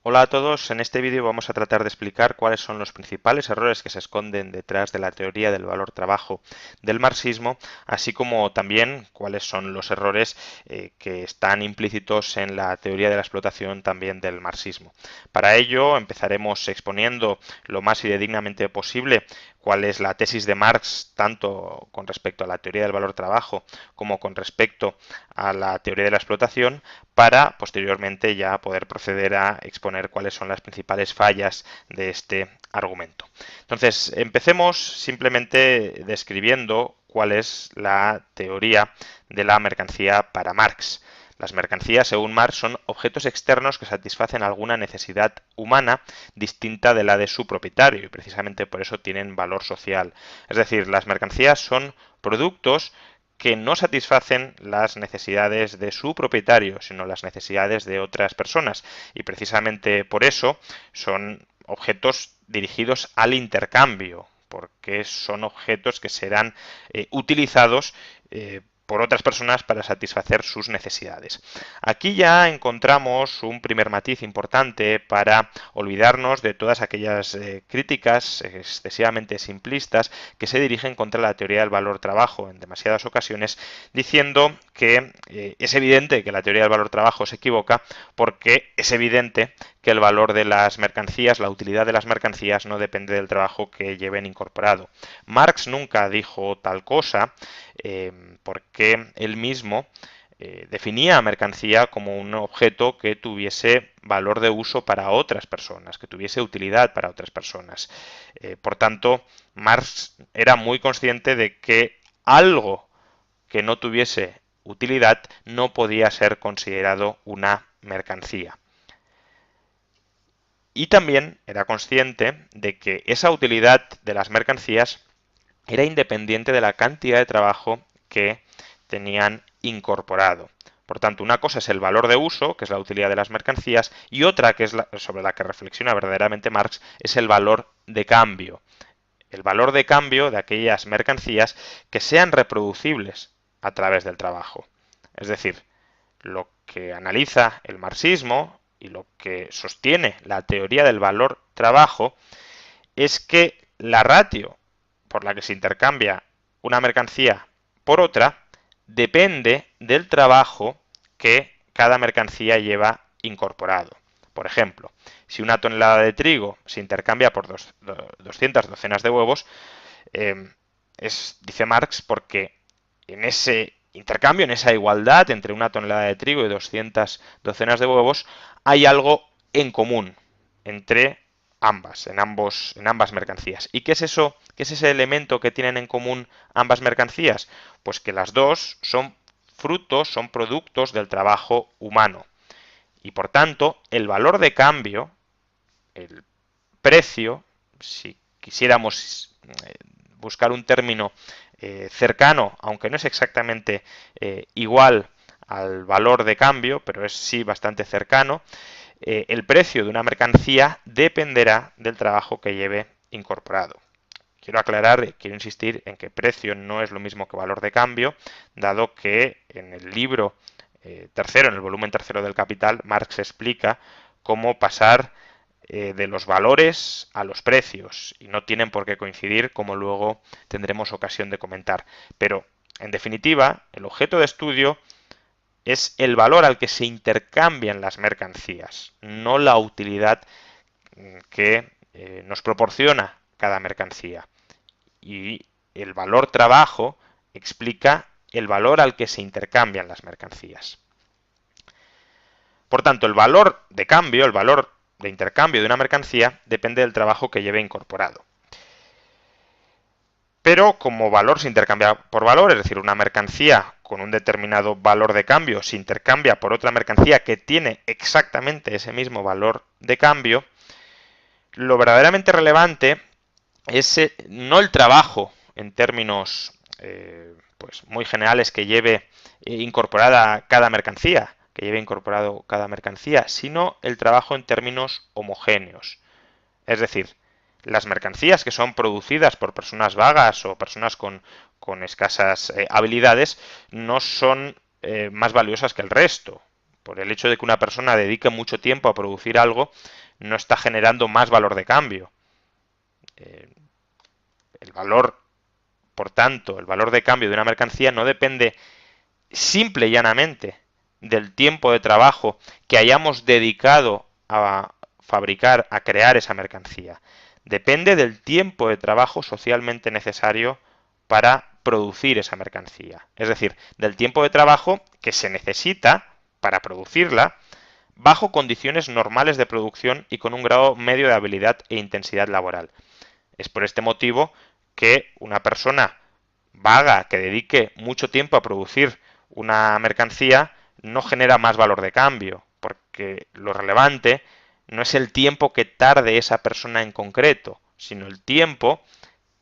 Hola a todos, en este vídeo vamos a tratar de explicar cuáles son los principales errores que se esconden detrás de la teoría del valor trabajo del marxismo, así como también cuáles son los errores que están implícitos en la teoría de la explotación también del marxismo. Para ello empezaremos exponiendo lo más fidedignamente posible cuál es la tesis de Marx, tanto con respecto a la teoría del valor trabajo como con respecto a la teoría de la explotación, para posteriormente ya poder proceder a exponer cuáles son las principales fallas de este argumento. Entonces, empecemos simplemente describiendo cuál es la teoría de la mercancía para Marx. Las mercancías, según Marx, son objetos externos que satisfacen alguna necesidad humana distinta de la de su propietario y precisamente por eso tienen valor social. Es decir, las mercancías son productos que no satisfacen las necesidades de su propietario, sino las necesidades de otras personas. Y precisamente por eso son objetos dirigidos al intercambio, porque son objetos que serán utilizados por otras personas para satisfacer sus necesidades. Aquí ya encontramos un primer matiz importante para olvidarnos de todas aquellas críticas excesivamente simplistas que se dirigen contra la teoría del valor trabajo en demasiadas ocasiones, diciendo que es evidente que la teoría del valor trabajo se equivoca porque es evidente que el valor de las mercancías, la utilidad de las mercancías, no depende del trabajo que lleven incorporado. Marx nunca dijo tal cosa porque él mismo definía mercancía como un objeto que tuviese valor de uso para otras personas, que tuviese utilidad para otras personas. Por tanto, Marx era muy consciente de que algo que no tuviese utilidad no podía ser considerado una mercancía. Y también era consciente de que esa utilidad de las mercancías era independiente de la cantidad de trabajo que tenían incorporado. Por tanto, una cosa es el valor de uso, que es la utilidad de las mercancías, y otra, que es sobre la que reflexiona verdaderamente Marx, es el valor de cambio. El valor de cambio de aquellas mercancías que sean reproducibles a través del trabajo. Es decir, lo que analiza el marxismo y lo que sostiene la teoría del valor trabajo es que la ratio por la que se intercambia una mercancía por otra depende del trabajo que cada mercancía lleva incorporado. Por ejemplo, si una tonelada de trigo se intercambia por 200 docenas de huevos, dice Marx, porque en ese intercambio, en esa igualdad entre una tonelada de trigo y 200 docenas de huevos, hay algo en común entre en ambas mercancías. ¿Y qué es eso? ¿Qué es ese elemento que tienen en común ambas mercancías? Pues que las dos son frutos, son productos del trabajo humano. Y por tanto, el valor de cambio, el precio, si quisiéramos buscar un término cercano, aunque no es exactamente igual al valor de cambio, pero es sí bastante cercano, el precio de una mercancía dependerá del trabajo que lleve incorporado. Quiero aclarar, quiero insistir en que precio no es lo mismo que valor de cambio, dado que en el libro tercero, en el volumen tercero del Capital, Marx explica cómo pasar de los valores a los precios y no tienen por qué coincidir, como luego tendremos ocasión de comentar. Pero, en definitiva, el objeto de estudio es el valor al que se intercambian las mercancías, no la utilidad que nos proporciona cada mercancía. Y el valor trabajo explica el valor al que se intercambian las mercancías. Por tanto, el valor de cambio, el valor de intercambio de una mercancía, depende del trabajo que lleve incorporado. Pero como valor se intercambia por valor, es decir, una mercancía con un determinado valor de cambio se intercambia por otra mercancía que tiene exactamente ese mismo valor de cambio, lo verdaderamente relevante es no el trabajo en términos pues muy generales que lleve incorporada cada mercancía, que lleve incorporado cada mercancía, sino el trabajo en términos homogéneos. Es decir, las mercancías que son producidas por personas vagas o personas con escasas habilidades no son más valiosas que el resto. Por el hecho de que una persona dedique mucho tiempo a producir algo, no está generando más valor de cambio. El valor, por tanto, el valor de cambio de una mercancía no depende simple y llanamente del tiempo de trabajo que hayamos dedicado a fabricar, a crear esa mercancía. Depende del tiempo de trabajo socialmente necesario para producir esa mercancía. Es decir, del tiempo de trabajo que se necesita para producirla bajo condiciones normales de producción y con un grado medio de habilidad e intensidad laboral. Es por este motivo que una persona vaga que dedique mucho tiempo a producir una mercancía no genera más valor de cambio, porque lo relevante no es el tiempo que tarde esa persona en concreto, sino el tiempo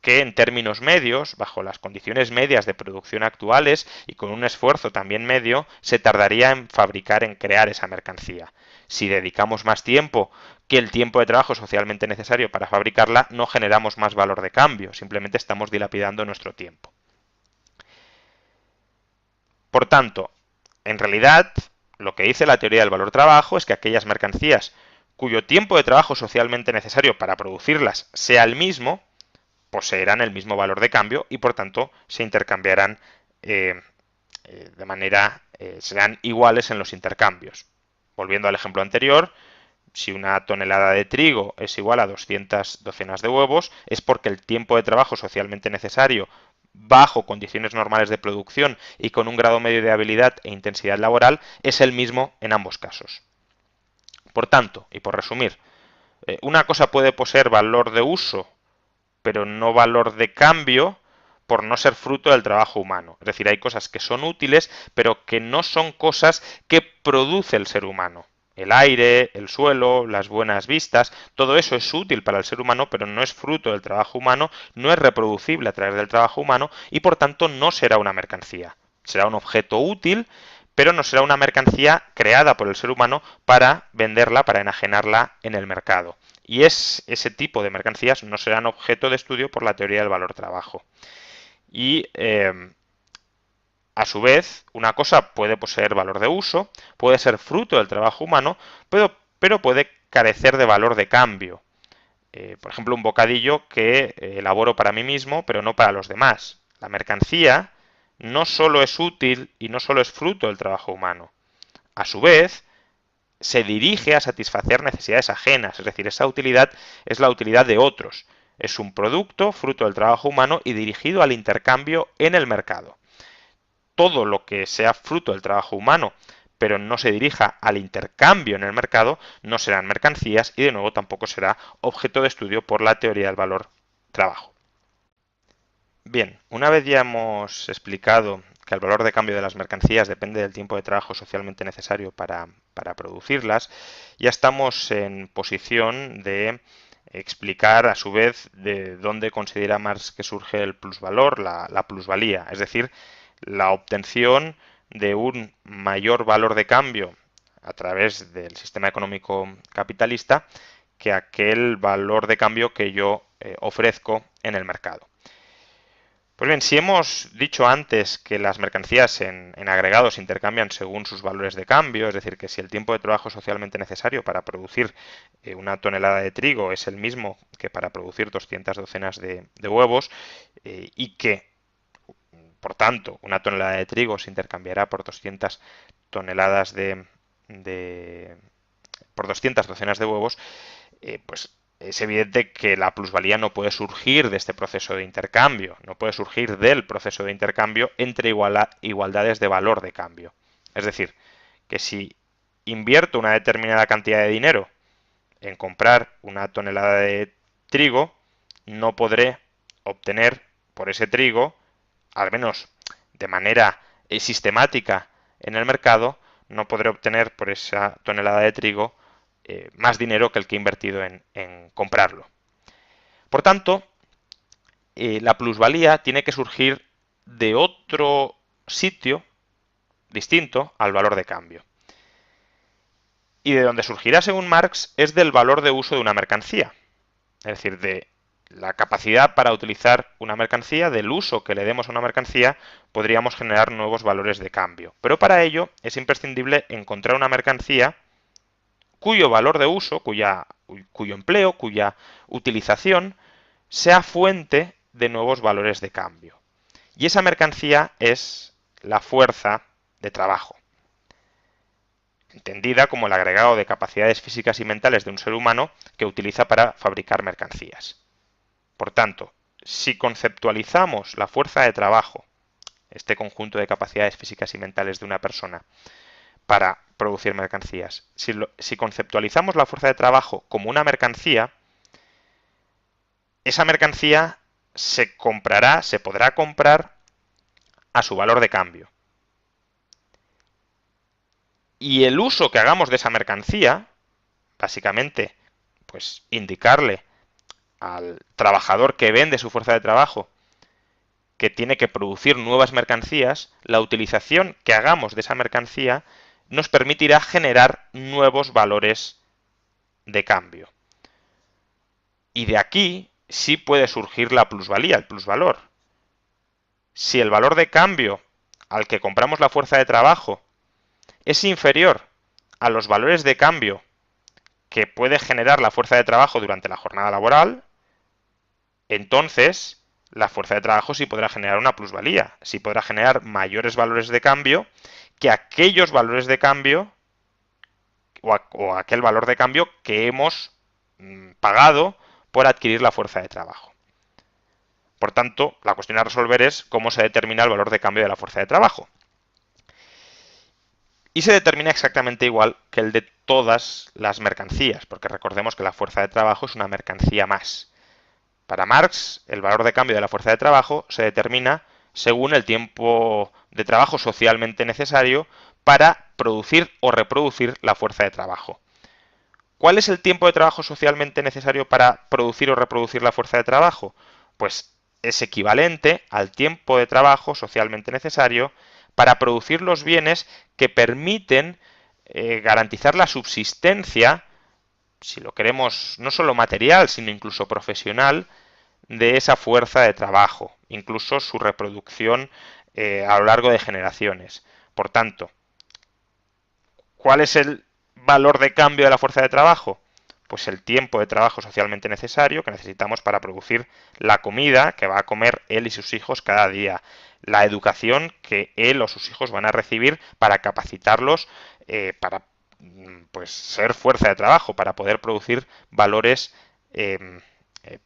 que en términos medios, bajo las condiciones medias de producción actuales y con un esfuerzo también medio, se tardaría en fabricar, en crear esa mercancía. Si dedicamos más tiempo que el tiempo de trabajo socialmente necesario para fabricarla, no generamos más valor de cambio, simplemente estamos dilapidando nuestro tiempo. Por tanto, en realidad, lo que dice la teoría del valor trabajo es que aquellas mercancías cuyo tiempo de trabajo socialmente necesario para producirlas sea el mismo, poseerán el mismo valor de cambio y por tanto se intercambiarán de manera, serán iguales en los intercambios. Volviendo al ejemplo anterior, si una tonelada de trigo es igual a 200 docenas de huevos, es porque el tiempo de trabajo socialmente necesario bajo condiciones normales de producción y con un grado medio de habilidad e intensidad laboral es el mismo en ambos casos. Por tanto, y por resumir, una cosa puede poseer valor de uso pero no valor de cambio por no ser fruto del trabajo humano. Es decir, hay cosas que son útiles, pero que no son cosas que produce el ser humano. El aire, el suelo, las buenas vistas, todo eso es útil para el ser humano, pero no es fruto del trabajo humano, no es reproducible a través del trabajo humano y por tanto no será una mercancía. Será un objeto útil, pero no será una mercancía creada por el ser humano para venderla, para enajenarla en el mercado. Y ese tipo de mercancías no serán objeto de estudio por la teoría del valor trabajo. Y a su vez, una cosa puede poseer valor de uso, puede ser fruto del trabajo humano, pero puede carecer de valor de cambio. Por ejemplo, un bocadillo que elaboro para mí mismo, pero no para los demás. La mercancía no solo es útil y no solo es fruto del trabajo humano. A su vez, se dirige a satisfacer necesidades ajenas, es decir, esa utilidad es la utilidad de otros. Es un producto fruto del trabajo humano y dirigido al intercambio en el mercado. Todo lo que sea fruto del trabajo humano, pero no se dirija al intercambio en el mercado, no serán mercancías y de nuevo tampoco será objeto de estudio por la teoría del valor trabajo. Bien, una vez ya hemos explicado que el valor de cambio de las mercancías depende del tiempo de trabajo socialmente necesario para producirlas, ya estamos en posición de explicar a su vez de dónde considera Marx que surge el plusvalor, la plusvalía, es decir, la obtención de un mayor valor de cambio a través del sistema económico capitalista que aquel valor de cambio que yo ofrezco en el mercado. Pues bien, si hemos dicho antes que las mercancías en agregados se intercambian según sus valores de cambio, es decir, que si el tiempo de trabajo socialmente necesario para producir una tonelada de trigo es el mismo que para producir 200 docenas de huevos y que, por tanto, una tonelada de trigo se intercambiará por 200 toneladas por 200 docenas de huevos, pues es evidente que la plusvalía no puede surgir de este proceso de intercambio, no puede surgir del proceso de intercambio entre igualdades de valor de cambio. Es decir, que si invierto una determinada cantidad de dinero en comprar una tonelada de trigo, no podré obtener por ese trigo, al menos de manera sistemática en el mercado, no podré obtener por esa tonelada de trigo más dinero que el que he invertido en comprarlo. Por tanto, la plusvalía tiene que surgir de otro sitio distinto al valor de cambio. Y de donde surgirá, según Marx, es del valor de uso de una mercancía. Es decir, de la capacidad para utilizar una mercancía, del uso que le demos a una mercancía, podríamos generar nuevos valores de cambio. Pero para ello es imprescindible encontrar una mercancía cuyo valor de uso, cuyo empleo, cuya utilización sea fuente de nuevos valores de cambio. Y esa mercancía es la fuerza de trabajo, entendida como el agregado de capacidades físicas y mentales de un ser humano que utiliza para fabricar mercancías. Por tanto, si conceptualizamos la fuerza de trabajo, este conjunto de capacidades físicas y mentales de una persona, para producir mercancías, si conceptualizamos la fuerza de trabajo como una mercancía, esa mercancía se podrá comprar a su valor de cambio. Y el uso que hagamos de esa mercancía, básicamente, pues indicarle al trabajador que vende su fuerza de trabajo que tiene que producir nuevas mercancías, la utilización que hagamos de esa mercancía nos permitirá generar nuevos valores de cambio. Y de aquí sí puede surgir la plusvalía, el plusvalor. Si el valor de cambio al que compramos la fuerza de trabajo es inferior a los valores de cambio que puede generar la fuerza de trabajo durante la jornada laboral, entonces la fuerza de trabajo sí podrá generar una plusvalía, sí podrá generar mayores valores de cambio que aquellos valores de cambio o aquel valor de cambio que hemos pagado por adquirir la fuerza de trabajo. Por tanto, la cuestión a resolver es cómo se determina el valor de cambio de la fuerza de trabajo. Y se determina exactamente igual que el de todas las mercancías, porque recordemos que la fuerza de trabajo es una mercancía más. Para Marx, el valor de cambio de la fuerza de trabajo se determina según el tiempo de trabajo socialmente necesario para producir o reproducir la fuerza de trabajo. ¿Cuál es el tiempo de trabajo socialmente necesario para producir o reproducir la fuerza de trabajo? Pues es equivalente al tiempo de trabajo socialmente necesario para producir los bienes que permiten garantizar la subsistencia, si lo queremos no solo material, sino incluso profesional, de esa fuerza de trabajo, incluso su reproducción a lo largo de generaciones. Por tanto, ¿cuál es el valor de cambio de la fuerza de trabajo? Pues el tiempo de trabajo socialmente necesario que necesitamos para producir la comida que va a comer él y sus hijos cada día, la educación que él o sus hijos van a recibir para capacitarlos para pues ser fuerza de trabajo, para poder producir valores,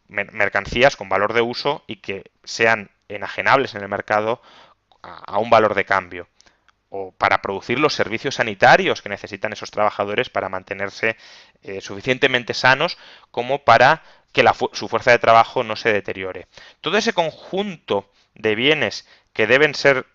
mercancías con valor de uso y que sean enajenables en el mercado a un valor de cambio, o para producir los servicios sanitarios que necesitan esos trabajadores para mantenerse suficientemente sanos como para que su fuerza de trabajo no se deteriore. Todo ese conjunto de bienes que deben ser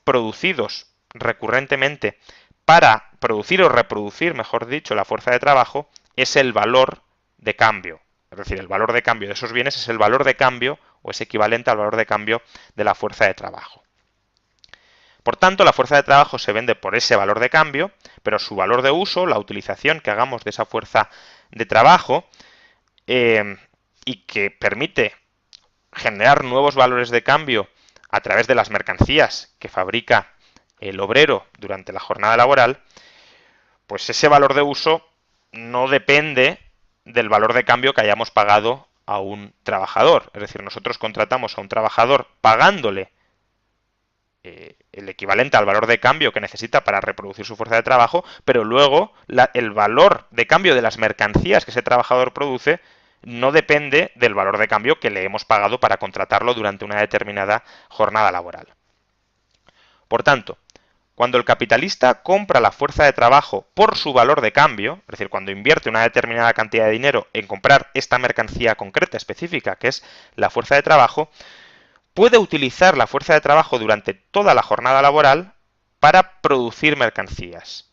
producidos recurrentemente para producir o reproducir, mejor dicho, la fuerza de trabajo, es el valor de cambio. Es decir, el valor de cambio de esos bienes es el valor de cambio o es equivalente al valor de cambio de la fuerza de trabajo. Por tanto, la fuerza de trabajo se vende por ese valor de cambio, pero su valor de uso, la utilización que hagamos de esa fuerza de trabajo y que permite generar nuevos valores de cambio a través de las mercancías que fabrica el obrero durante la jornada laboral, pues ese valor de uso no depende del valor de cambio que hayamos pagado a un trabajador. Es decir, nosotros contratamos a un trabajador pagándole el equivalente al valor de cambio que necesita para reproducir su fuerza de trabajo, pero luego el valor de cambio de las mercancías que ese trabajador produce no depende del valor de cambio que le hemos pagado para contratarlo durante una determinada jornada laboral. Por tanto, cuando el capitalista compra la fuerza de trabajo por su valor de cambio, es decir, cuando invierte una determinada cantidad de dinero en comprar esta mercancía concreta, específica, que es la fuerza de trabajo, puede utilizar la fuerza de trabajo durante toda la jornada laboral para producir mercancías,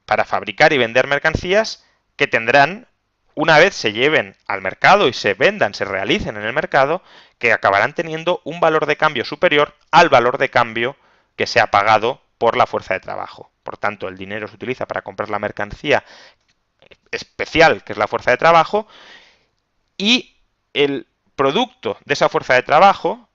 para fabricar y vender mercancías que tendrán, una vez se lleven al mercado y se vendan, se realicen en el mercado, que acabarán teniendo un valor de cambio superior al valor de cambio que se ha pagado por la fuerza de trabajo. Por tanto, el dinero se utiliza para comprar la mercancía especial, que es la fuerza de trabajo, y el producto de esa fuerza de trabajo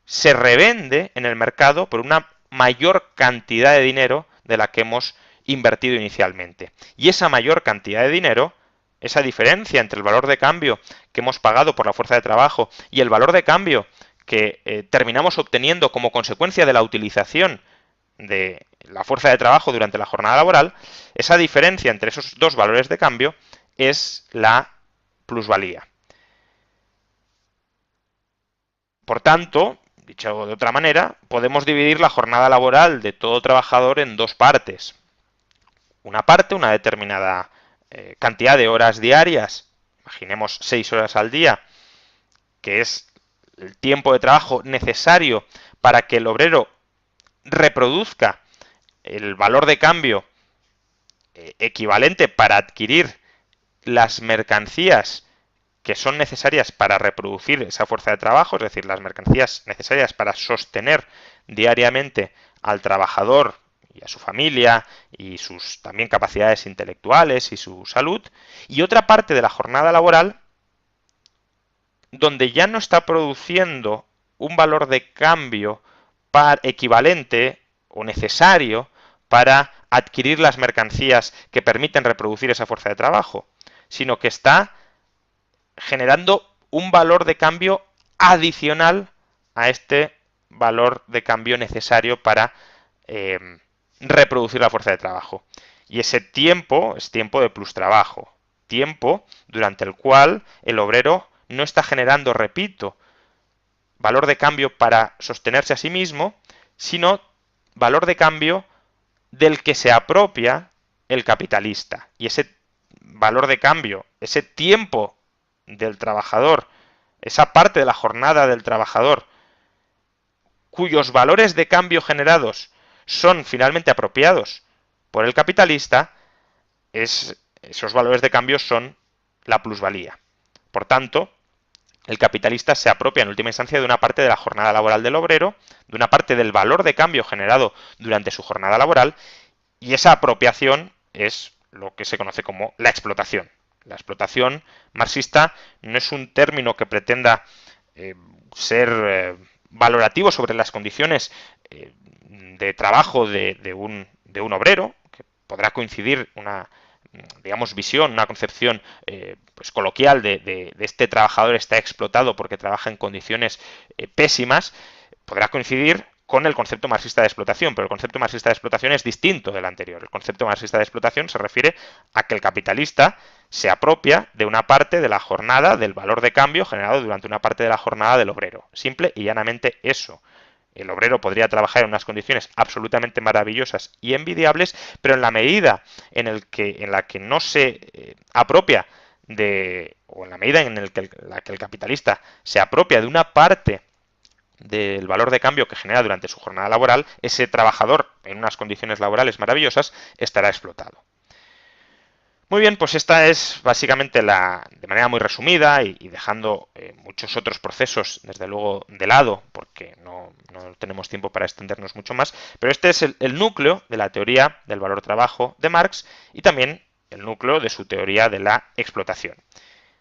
se revende en el mercado por una mayor cantidad de dinero de la que hemos invertido inicialmente. Y esa mayor cantidad de dinero, esa diferencia entre el valor de cambio que hemos pagado por la fuerza de trabajo y el valor de cambio que terminamos obteniendo como consecuencia de la utilización de la fuerza de trabajo durante la jornada laboral, esa diferencia entre esos dos valores de cambio es la plusvalía. Por tanto, dicho de otra manera, podemos dividir la jornada laboral de todo trabajador en dos partes. Una parte, una determinada cantidad de horas diarias, imaginemos 6 horas al día, que es el tiempo de trabajo necesario para que el obrero reproduzca el valor de cambio equivalente para adquirir las mercancías que son necesarias para reproducir esa fuerza de trabajo, es decir, las mercancías necesarias para sostener diariamente al trabajador y a su familia y sus también capacidades intelectuales y su salud, y otra parte de la jornada laboral donde ya no está produciendo un valor de cambio equivalente o necesario para adquirir las mercancías que permiten reproducir esa fuerza de trabajo, sino que está generando un valor de cambio adicional a este valor de cambio necesario para reproducir la fuerza de trabajo. Y ese tiempo es tiempo de plus trabajo, tiempo durante el cual el obrero no está generando, repito, valor de cambio para sostenerse a sí mismo, sino valor de cambio del que se apropia el capitalista. Y ese valor de cambio, ese tiempo del trabajador, esa parte de la jornada del trabajador, cuyos valores de cambio generados son finalmente apropiados por el capitalista, esos valores de cambio son la plusvalía. Por tanto, el capitalista se apropia en última instancia de una parte de la jornada laboral del obrero, de una parte del valor de cambio generado durante su jornada laboral, y esa apropiación es lo que se conoce como la explotación. La explotación marxista no es un término que pretenda ser valorativo sobre las condiciones de trabajo de un obrero, que podrá coincidir una, digamos, visión, una concepción pues coloquial de este trabajador está explotado porque trabaja en condiciones pésimas, podrá coincidir con el concepto marxista de explotación, pero el concepto marxista de explotación es distinto del anterior. El concepto marxista de explotación se refiere a que el capitalista se apropia de una parte de la jornada del valor de cambio generado durante una parte de la jornada del obrero. Simple y llanamente eso. El obrero podría trabajar en unas condiciones absolutamente maravillosas y envidiables, pero en la medida en la que no se apropia o en la medida en la que el capitalista se apropia de una parte del valor de cambio que genera durante su jornada laboral, ese trabajador en unas condiciones laborales maravillosas estará explotado. Muy bien, pues esta es básicamente de manera muy resumida y dejando muchos otros procesos, desde luego, de lado, porque no tenemos tiempo para extendernos mucho más, pero este es el núcleo de la teoría del valor-trabajo de Marx y también el núcleo de su teoría de la explotación.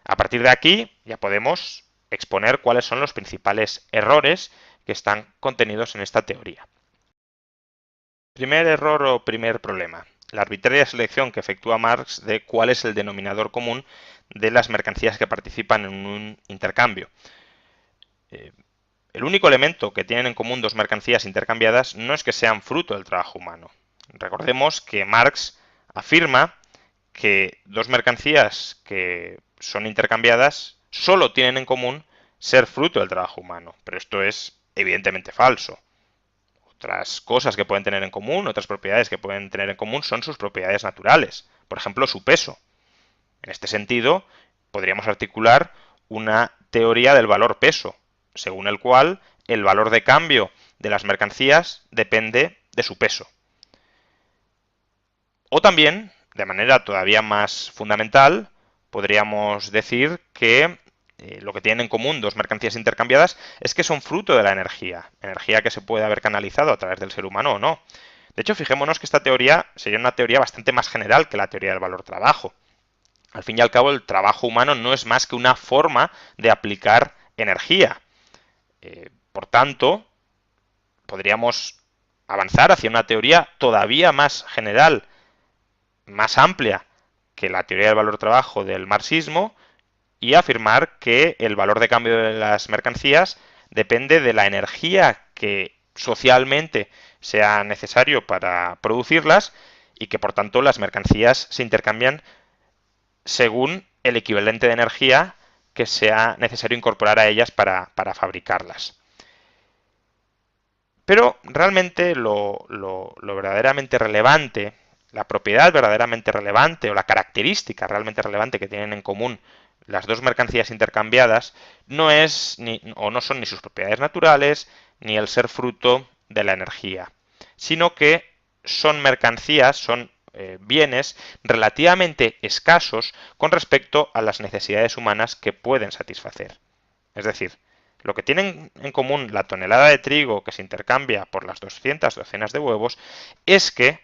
A partir de aquí ya podemos exponer cuáles son los principales errores que están contenidos en esta teoría. Primer error o primer problema: la arbitraria selección que efectúa Marx de cuál es el denominador común de las mercancías que participan en un intercambio. El único elemento que tienen en común dos mercancías intercambiadas no es que sean fruto del trabajo humano. Recordemos que Marx afirma que dos mercancías que son intercambiadas solo tienen en común ser fruto del trabajo humano, pero esto es evidentemente falso. Otras cosas que pueden tener en común, otras propiedades que pueden tener en común son sus propiedades naturales, por ejemplo su peso. En este sentido, podríamos articular una teoría del valor peso, según el cual el valor de cambio de las mercancías depende de su peso. O también, de manera todavía más fundamental, podríamos decir que lo que tienen en común dos mercancías intercambiadas es que son fruto de la energía que se puede haber canalizado a través del ser humano o no. De hecho, fijémonos que esta teoría sería una teoría bastante más general que la teoría del valor-trabajo. Al fin y al cabo, el trabajo humano no es más que una forma de aplicar energía. Por tanto, podríamos avanzar hacia una teoría todavía más general, más amplia que la teoría del valor-trabajo del marxismo, y afirmar que el valor de cambio de las mercancías depende de la energía que socialmente sea necesario para producirlas y que por tanto las mercancías se intercambian según el equivalente de energía que sea necesario incorporar a ellas para fabricarlas. Pero realmente lo verdaderamente relevante, la propiedad verdaderamente relevante o la característica realmente relevante que tienen en común las dos mercancías intercambiadas no es o no son ni sus propiedades naturales ni el ser fruto de la energía, sino que son mercancías, son bienes relativamente escasos con respecto a las necesidades humanas que pueden satisfacer. Es decir, lo que tienen en común la tonelada de trigo que se intercambia por las 200 docenas de huevos es que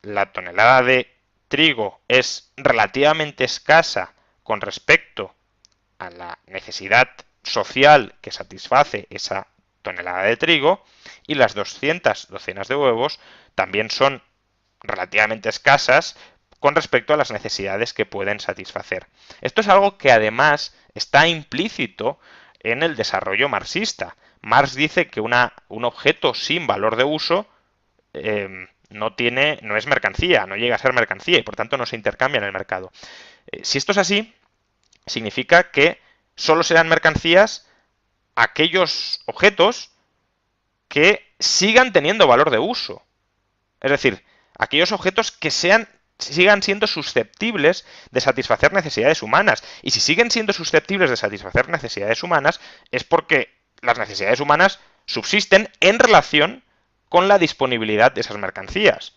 la tonelada de trigo es relativamente escasa con respecto a la necesidad social que satisface esa tonelada de trigo y las 200 docenas de huevos también son relativamente escasas con respecto a las necesidades que pueden satisfacer. Esto es algo que además está implícito en el desarrollo marxista. Marx dice que un objeto sin valor de uso no es mercancía, no llega a ser mercancía y por tanto no se intercambia en el mercado. Si esto es así, significa que solo serán mercancías aquellos objetos que sigan teniendo valor de uso. Es decir, aquellos objetos que sigan siendo susceptibles de satisfacer necesidades humanas. Y si siguen siendo susceptibles de satisfacer necesidades humanas, es porque las necesidades humanas subsisten en relación con la disponibilidad de esas mercancías.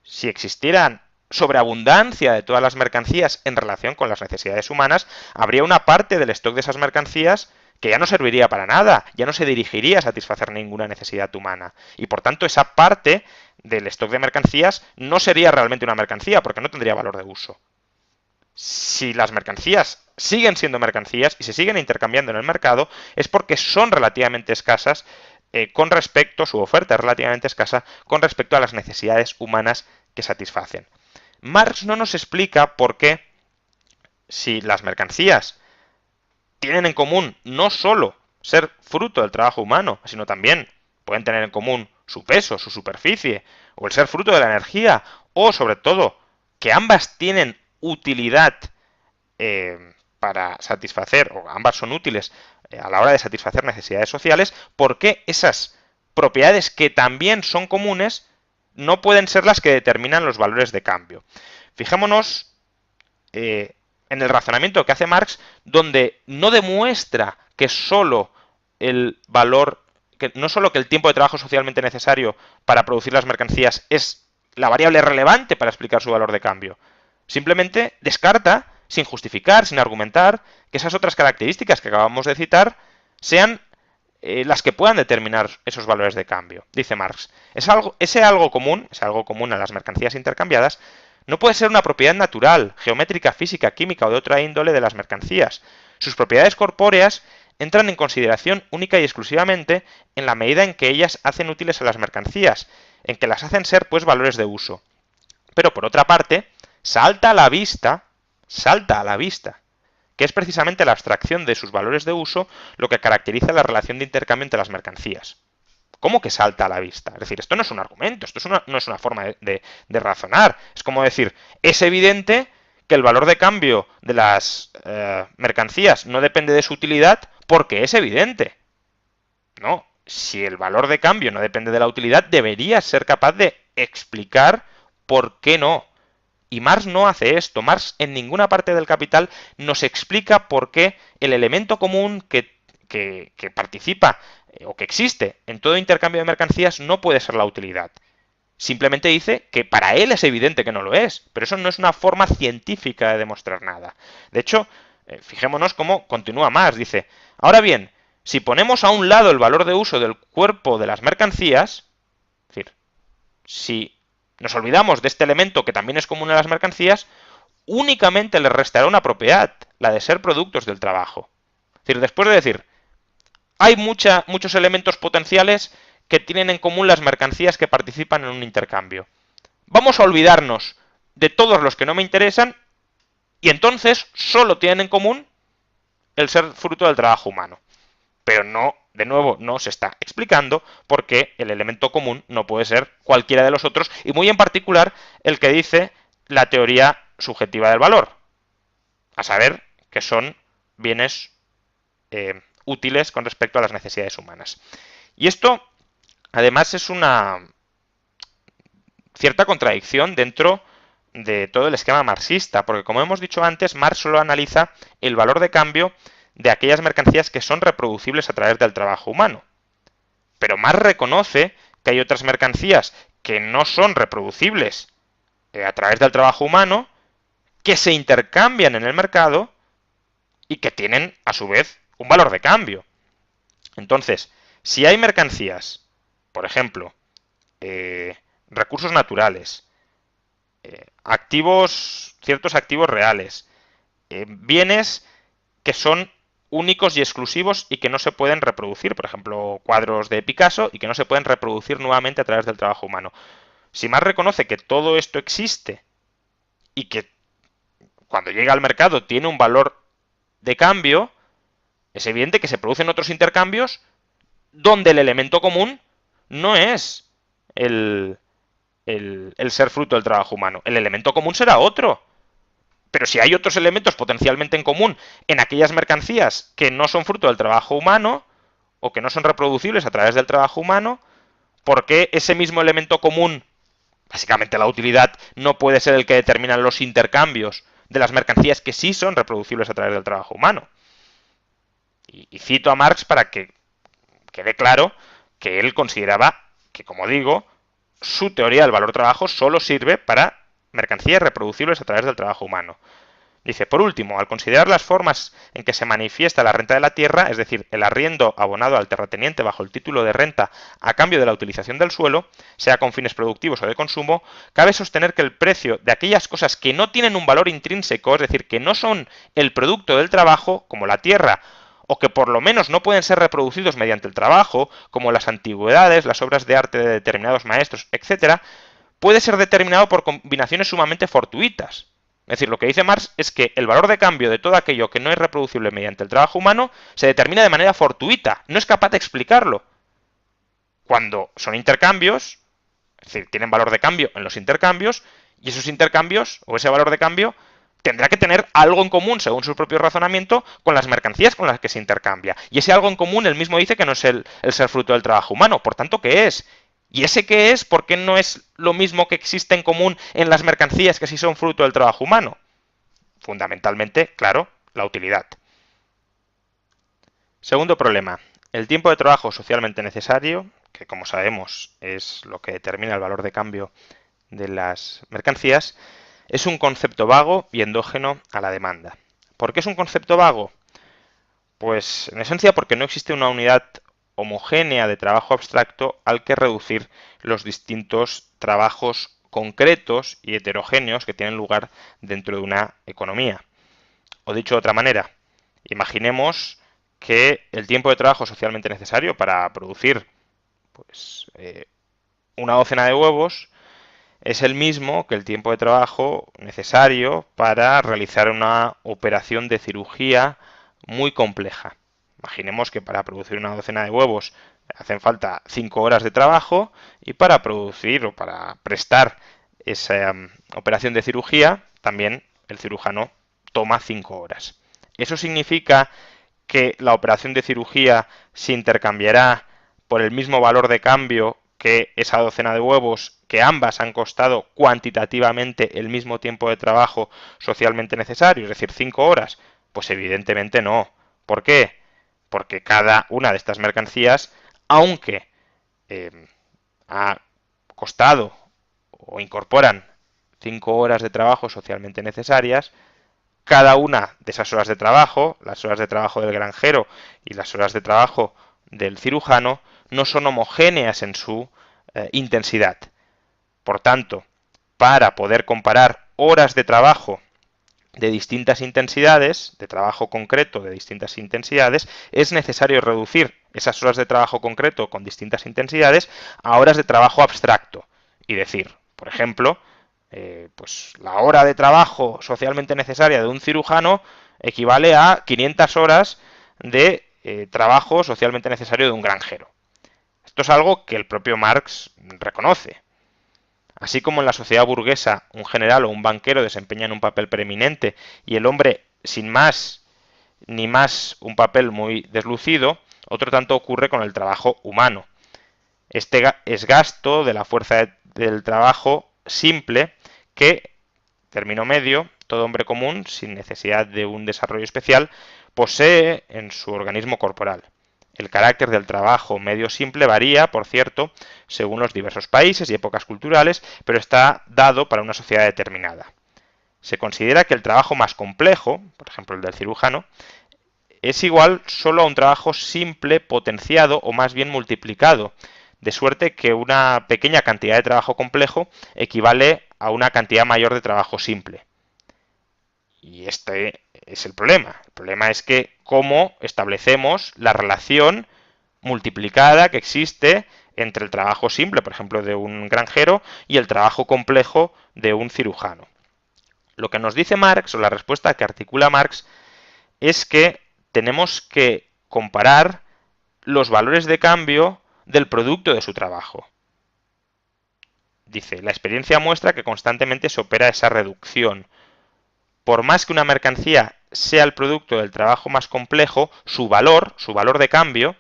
Si existieran sobreabundancia de todas las mercancías en relación con las necesidades humanas, habría una parte del stock de esas mercancías que ya no serviría para nada, ya no se dirigiría a satisfacer ninguna necesidad humana. Y por tanto, esa parte del stock de mercancías no sería realmente una mercancía, porque no tendría valor de uso. Si las mercancías siguen siendo mercancías y se siguen intercambiando en el mercado, es porque son relativamente escasas con respecto, su oferta es relativamente escasa con respecto a las necesidades humanas que satisfacen. Marx no nos explica por qué, si las mercancías tienen en común no solo ser fruto del trabajo humano, sino también pueden tener en común su peso, su superficie, o el ser fruto de la energía, o sobre todo que ambas tienen utilidad para satisfacer, o ambas son útiles a la hora de satisfacer necesidades sociales, ¿por qué esas propiedades que también son comunes no pueden ser las que determinan los valores de cambio? Fijémonos en el razonamiento que hace Marx, donde no demuestra que solo el valor, que no solo que el tiempo de trabajo socialmente necesario para producir las mercancías es la variable relevante para explicar su valor de cambio. Simplemente descarta, sin justificar, sin argumentar, que esas otras características que acabamos de citar sean las que puedan determinar esos valores de cambio. Dice Marx, ese algo común a las mercancías intercambiadas, no puede ser una propiedad natural, geométrica, física, química o de otra índole de las mercancías. Sus propiedades corpóreas entran en consideración única y exclusivamente en la medida en que ellas hacen útiles a las mercancías, en que las hacen ser pues valores de uso. Pero por otra parte, salta a la vista, que es precisamente la abstracción de sus valores de uso lo que caracteriza la relación de intercambio entre las mercancías. ¿Cómo que salta a la vista? Es decir, esto no es un argumento, no es una forma de razonar. Es como decir, es evidente que el valor de cambio de las mercancías no depende de su utilidad porque es evidente. No, si el valor de cambio no depende de la utilidad, deberías ser capaz de explicar por qué no. Y Marx no hace esto. Marx en ninguna parte del Capital nos explica por qué el elemento común que participa o que existe en todo intercambio de mercancías no puede ser la utilidad. Simplemente dice que para él es evidente que no lo es, pero eso no es una forma científica de demostrar nada. De hecho, fijémonos cómo continúa Marx. Dice, ahora bien, si ponemos a un lado el valor de uso del cuerpo de las mercancías, es decir, si nos olvidamos de este elemento que también es común a las mercancías, únicamente les restará una propiedad, la de ser productos del trabajo. Es decir, después de decir, hay muchos elementos potenciales que tienen en común las mercancías que participan en un intercambio. Vamos a olvidarnos de todos los que no me interesan y entonces solo tienen en común el ser fruto del trabajo humano. Pero no, de nuevo, no se está explicando por qué el elemento común no puede ser cualquiera de los otros, y muy en particular el que dice la teoría subjetiva del valor, a saber que son bienes útiles con respecto a las necesidades humanas. Y esto, además, es una cierta contradicción dentro de todo el esquema marxista, porque como hemos dicho antes, Marx solo analiza el valor de cambio de aquellas mercancías que son reproducibles a través del trabajo humano. Pero Marx reconoce que hay otras mercancías que no son reproducibles a través del trabajo humano, que se intercambian en el mercado y que tienen, a su vez, un valor de cambio. Entonces, si hay mercancías, por ejemplo, recursos naturales, ciertos activos reales, bienes que son únicos y exclusivos y que no se pueden reproducir, por ejemplo, cuadros de Picasso, y que no se pueden reproducir nuevamente a través del trabajo humano. Si Marx reconoce que todo esto existe y que cuando llega al mercado tiene un valor de cambio, es evidente que se producen otros intercambios donde el elemento común no es el ser fruto del trabajo humano. El elemento común será otro. Pero si hay otros elementos potencialmente en común en aquellas mercancías que no son fruto del trabajo humano o que no son reproducibles a través del trabajo humano, ¿por qué ese mismo elemento común, básicamente la utilidad, no puede ser el que determina los intercambios de las mercancías que sí son reproducibles a través del trabajo humano? Y cito a Marx para que quede claro que él consideraba que, como digo, su teoría del valor trabajo solo sirve para mercancías reproducibles a través del trabajo humano. Dice, por último, al considerar las formas en que se manifiesta la renta de la tierra, es decir, el arriendo abonado al terrateniente bajo el título de renta a cambio de la utilización del suelo, sea con fines productivos o de consumo, cabe sostener que el precio de aquellas cosas que no tienen un valor intrínseco, es decir, que no son el producto del trabajo, como la tierra, o que por lo menos no pueden ser reproducidos mediante el trabajo, como las antigüedades, las obras de arte de determinados maestros, etc., puede ser determinado por combinaciones sumamente fortuitas. Es decir, lo que dice Marx es que el valor de cambio de todo aquello que no es reproducible mediante el trabajo humano se determina de manera fortuita, no es capaz de explicarlo. Cuando son intercambios, es decir, tienen valor de cambio en los intercambios, y esos intercambios, o ese valor de cambio, tendrá que tener algo en común, según su propio razonamiento, con las mercancías con las que se intercambia. Y ese algo en común, él mismo dice que no es el ser fruto del trabajo humano. Por tanto, ¿qué es? ¿Y ese qué es? ¿Por qué no es lo mismo que existe en común en las mercancías que sí son fruto del trabajo humano? Fundamentalmente, claro, la utilidad. Segundo problema. El tiempo de trabajo socialmente necesario, que como sabemos es lo que determina el valor de cambio de las mercancías, es un concepto vago y endógeno a la demanda. ¿Por qué es un concepto vago? Pues en esencia porque no existe una unidad homogénea de trabajo abstracto al que reducir los distintos trabajos concretos y heterogéneos que tienen lugar dentro de una economía. O dicho de otra manera, imaginemos que el tiempo de trabajo socialmente necesario para producir pues, una docena de huevos es el mismo que el tiempo de trabajo necesario para realizar una operación de cirugía muy compleja. Imaginemos que para producir una docena de huevos hacen falta 5 horas de trabajo, y para producir o para prestar esa operación de cirugía también el cirujano toma 5 horas. Eso significa que la operación de cirugía se intercambiará por el mismo valor de cambio que esa docena de huevos, que ambas han costado cuantitativamente el mismo tiempo de trabajo socialmente necesario, es decir, 5 horas. Pues evidentemente no. ¿Por qué? Porque cada una de estas mercancías, aunque ha costado o incorporan 5 horas de trabajo socialmente necesarias, cada una de esas horas de trabajo, las horas de trabajo del granjero y las horas de trabajo del cirujano, no son homogéneas en su intensidad. Por tanto, para poder comparar horas de trabajo de distintas intensidades, de trabajo concreto de distintas intensidades, es necesario reducir esas horas de trabajo concreto con distintas intensidades a horas de trabajo abstracto. Y decir, por ejemplo, pues la hora de trabajo socialmente necesaria de un cirujano equivale a 500 horas de trabajo socialmente necesario de un granjero. Esto es algo que el propio Marx reconoce. Así como en la sociedad burguesa un general o un banquero desempeñan un papel preeminente y el hombre sin más ni más un papel muy deslucido, otro tanto ocurre con el trabajo humano. Este es gasto de la fuerza del trabajo simple que, término medio, todo hombre común, sin necesidad de un desarrollo especial, posee en su organismo corporal. El carácter del trabajo medio simple varía, por cierto, según los diversos países y épocas culturales, pero está dado para una sociedad determinada. Se considera que el trabajo más complejo, por ejemplo el del cirujano, es igual solo a un trabajo simple potenciado o más bien multiplicado, de suerte que una pequeña cantidad de trabajo complejo equivale a una cantidad mayor de trabajo simple. Y este es el problema. El problema es que cómo establecemos la relación multiplicada que existe entre el trabajo simple, por ejemplo, de un granjero, y el trabajo complejo de un cirujano. Lo que nos dice Marx, o la respuesta que articula Marx, es que tenemos que comparar los valores de cambio del producto de su trabajo. Dice, la experiencia muestra que constantemente se opera esa reducción. Por más que una mercancía sea el producto del trabajo más complejo, su valor de cambio,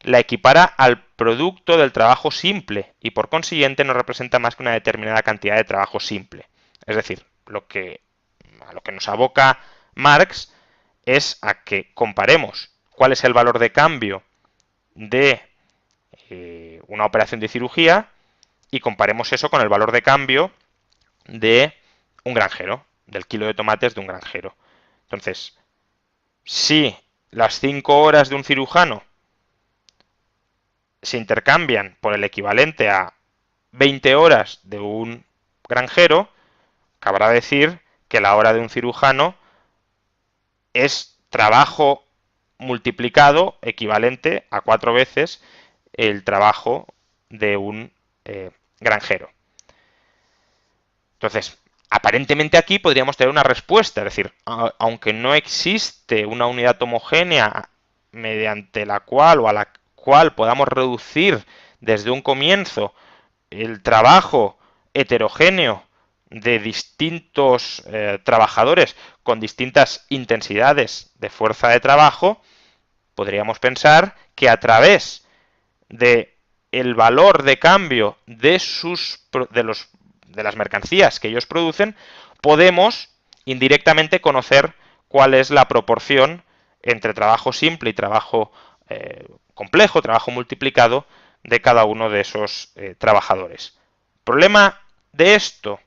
la equipara al producto del trabajo simple y por consiguiente no representa más que una determinada cantidad de trabajo simple. Es decir, a lo que nos aboca Marx es a que comparemos cuál es el valor de cambio de una operación de cirugía y comparemos eso con el valor de cambio de un granjero, del kilo de tomates de un granjero. Entonces, si las 5 horas de un cirujano se intercambian por el equivalente a 20 horas de un granjero, cabrá decir que la hora de un cirujano es trabajo multiplicado equivalente a 4 veces el trabajo de un granjero. Entonces, aparentemente aquí podríamos tener una respuesta, es decir, aunque no existe una unidad homogénea mediante la cual o a la cual podamos reducir desde un comienzo el trabajo heterogéneo de distintos trabajadores con distintas intensidades de fuerza de trabajo, podríamos pensar que a través de el valor de cambio de las mercancías que ellos producen, podemos indirectamente conocer cuál es la proporción entre trabajo simple y trabajo complejo, trabajo multiplicado de cada uno de esos trabajadores. Problema de esto,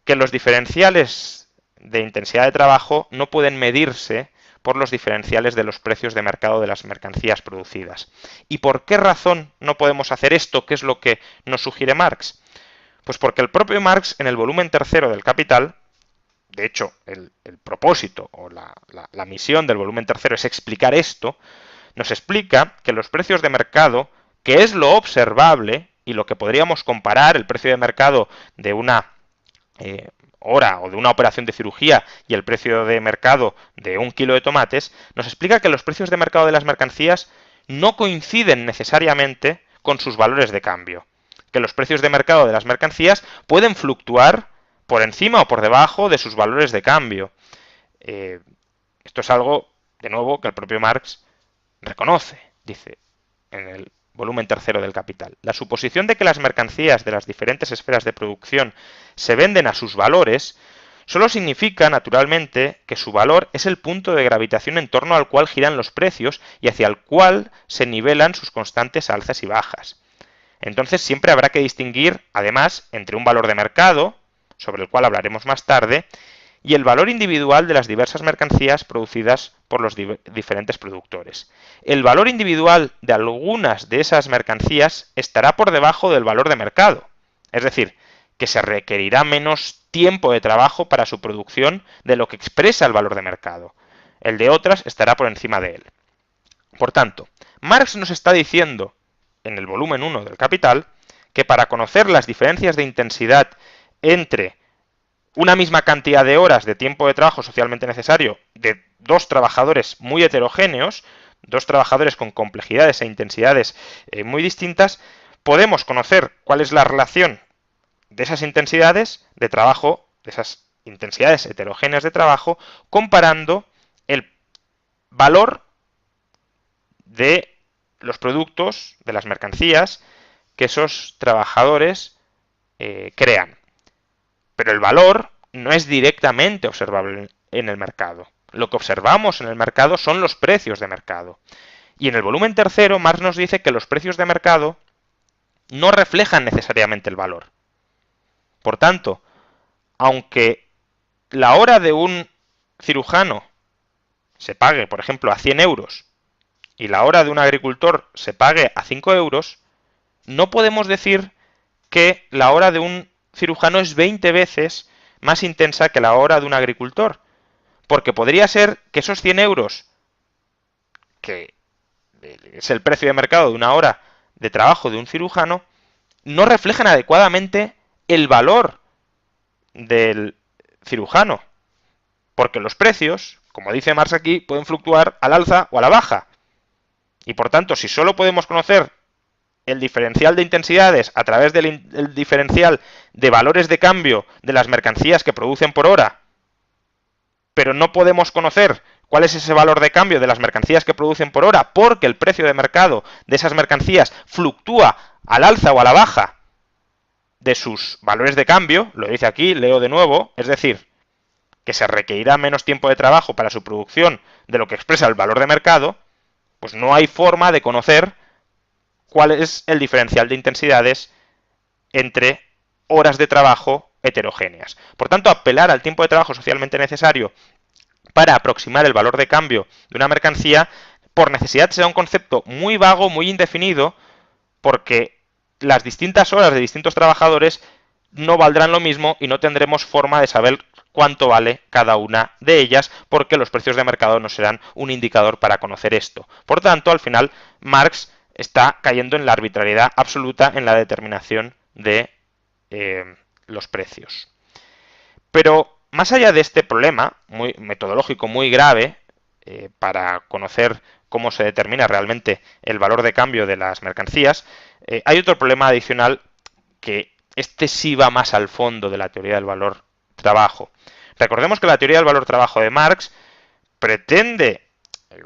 que los diferenciales de intensidad de trabajo no pueden medirse por los diferenciales de los precios de mercado de las mercancías producidas. ¿Y por qué razón no podemos hacer esto? ¿Qué es lo que nos sugiere Marx? Pues porque el propio Marx, en el volumen tercero del Capital, de hecho, el propósito o la misión del volumen tercero es explicar esto, nos explica que los precios de mercado, que es lo observable y lo que podríamos comparar, el precio de mercado de una hora o de una operación de cirugía y el precio de mercado de un kilo de tomates, nos explica que los precios de mercado de las mercancías no coinciden necesariamente con sus valores de cambio, que los precios de mercado de las mercancías pueden fluctuar por encima o por debajo de sus valores de cambio. Esto es algo, de nuevo, que el propio Marx reconoce, dice en el volumen tercero del Capital. La suposición de que las mercancías de las diferentes esferas de producción se venden a sus valores solo significa, naturalmente, que su valor es el punto de gravitación en torno al cual giran los precios y hacia el cual se nivelan sus constantes alzas y bajas. Entonces siempre habrá que distinguir, además, entre un valor de mercado, sobre el cual hablaremos más tarde, y el valor individual de las diversas mercancías producidas por los diferentes productores. El valor individual de algunas de esas mercancías estará por debajo del valor de mercado. Es decir, que se requerirá menos tiempo de trabajo para su producción de lo que expresa el valor de mercado. El de otras estará por encima de él. Por tanto, Marx nos está diciendo, en el volumen 1 del Capital, que para conocer las diferencias de intensidad entre una misma cantidad de horas de tiempo de trabajo socialmente necesario de dos trabajadores muy heterogéneos, dos trabajadores con complejidades e intensidades muy distintas, podemos conocer cuál es la relación de esas intensidades de trabajo, de esas intensidades heterogéneas de trabajo, comparando el valor de los productos, de las mercancías que esos trabajadores crean. Pero el valor no es directamente observable en el mercado. Lo que observamos en el mercado son los precios de mercado. Y en el volumen tercero, Marx nos dice que los precios de mercado no reflejan necesariamente el valor. Por tanto, aunque la hora de un cirujano se pague, por ejemplo, a 100 euros y la hora de un agricultor se pague a 5 euros, no podemos decir que la hora de un cirujano es 20 veces más intensa que la hora de un agricultor. Porque podría ser que esos 100 euros, que es el precio de mercado de una hora de trabajo de un cirujano, no reflejan adecuadamente el valor del cirujano. Porque los precios, como dice Marx aquí, pueden fluctuar al alza o a la baja. Y por tanto, si solo podemos conocer el diferencial de intensidades a través del diferencial de valores de cambio de las mercancías que producen por hora, pero no podemos conocer cuál es ese valor de cambio de las mercancías que producen por hora porque el precio de mercado de esas mercancías fluctúa al alza o a la baja de sus valores de cambio, lo dice aquí, leo de nuevo, es decir, que se requerirá menos tiempo de trabajo para su producción de lo que expresa el valor de mercado, pues no hay forma de conocer cuál es el diferencial de intensidades entre horas de trabajo heterogéneas. Por tanto, apelar al tiempo de trabajo socialmente necesario para aproximar el valor de cambio de una mercancía, por necesidad será un concepto muy vago, muy indefinido, porque las distintas horas de distintos trabajadores no valdrán lo mismo y no tendremos forma de saber cuánto vale cada una de ellas, porque los precios de mercado no serán un indicador para conocer esto. Por tanto, al final, Marx está cayendo en la arbitrariedad absoluta en la determinación de los precios. Pero más allá de este problema muy metodológico muy grave para conocer cómo se determina realmente el valor de cambio de las mercancías, hay otro problema adicional que este sí va más al fondo de la teoría del valor trabajo. Recordemos que la teoría del valor trabajo de Marx pretende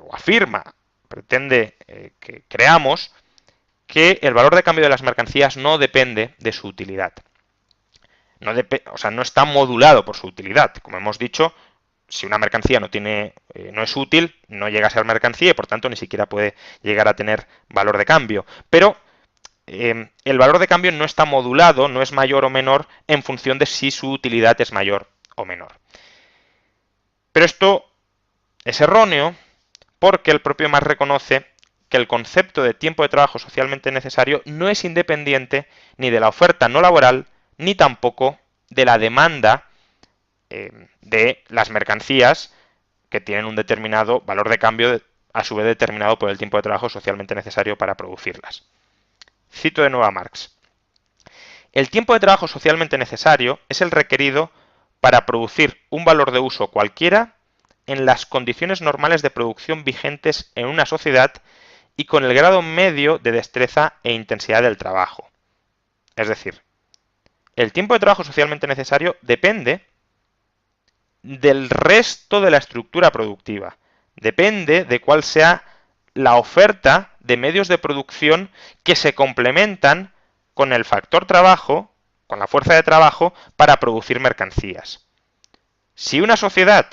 o afirma, pretende que creamos que el valor de cambio de las mercancías no depende de su utilidad. No está modulado por su utilidad. Como hemos dicho, si una mercancía no es útil, no llega a ser mercancía y por tanto ni siquiera puede llegar a tener valor de cambio. Pero el valor de cambio no está modulado, no es mayor o menor en función de si su utilidad es mayor o menor. Pero esto es erróneo porque el propio Marx reconoce que el concepto de tiempo de trabajo socialmente necesario no es independiente ni de la oferta no laboral ni tampoco de la demanda de las mercancías que tienen un determinado valor de cambio a su vez determinado por el tiempo de trabajo socialmente necesario para producirlas. Cito de nuevo a Marx. El tiempo de trabajo socialmente necesario es el requerido para producir un valor de uso cualquiera en las condiciones normales de producción vigentes en una sociedad y con el grado medio de destreza e intensidad del trabajo. Es decir, el tiempo de trabajo socialmente necesario depende del resto de la estructura productiva. Depende de cuál sea la oferta de medios de producción que se complementan con el factor trabajo, con la fuerza de trabajo, para producir mercancías. Si una sociedad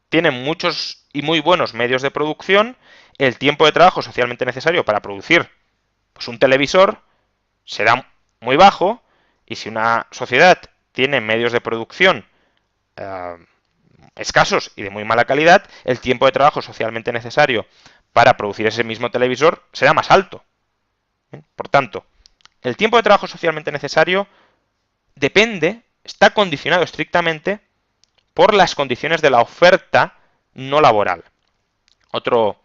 tiene muchos y muy buenos medios de producción, el tiempo de trabajo socialmente necesario para producir pues, un televisor será muy bajo, y si una sociedad tiene medios de producción escasos y de muy mala calidad, el tiempo de trabajo socialmente necesario para producir ese mismo televisor será más alto. Por tanto, El tiempo de trabajo socialmente necesario depende, está condicionado estrictamente por las condiciones de la oferta no laboral. Otro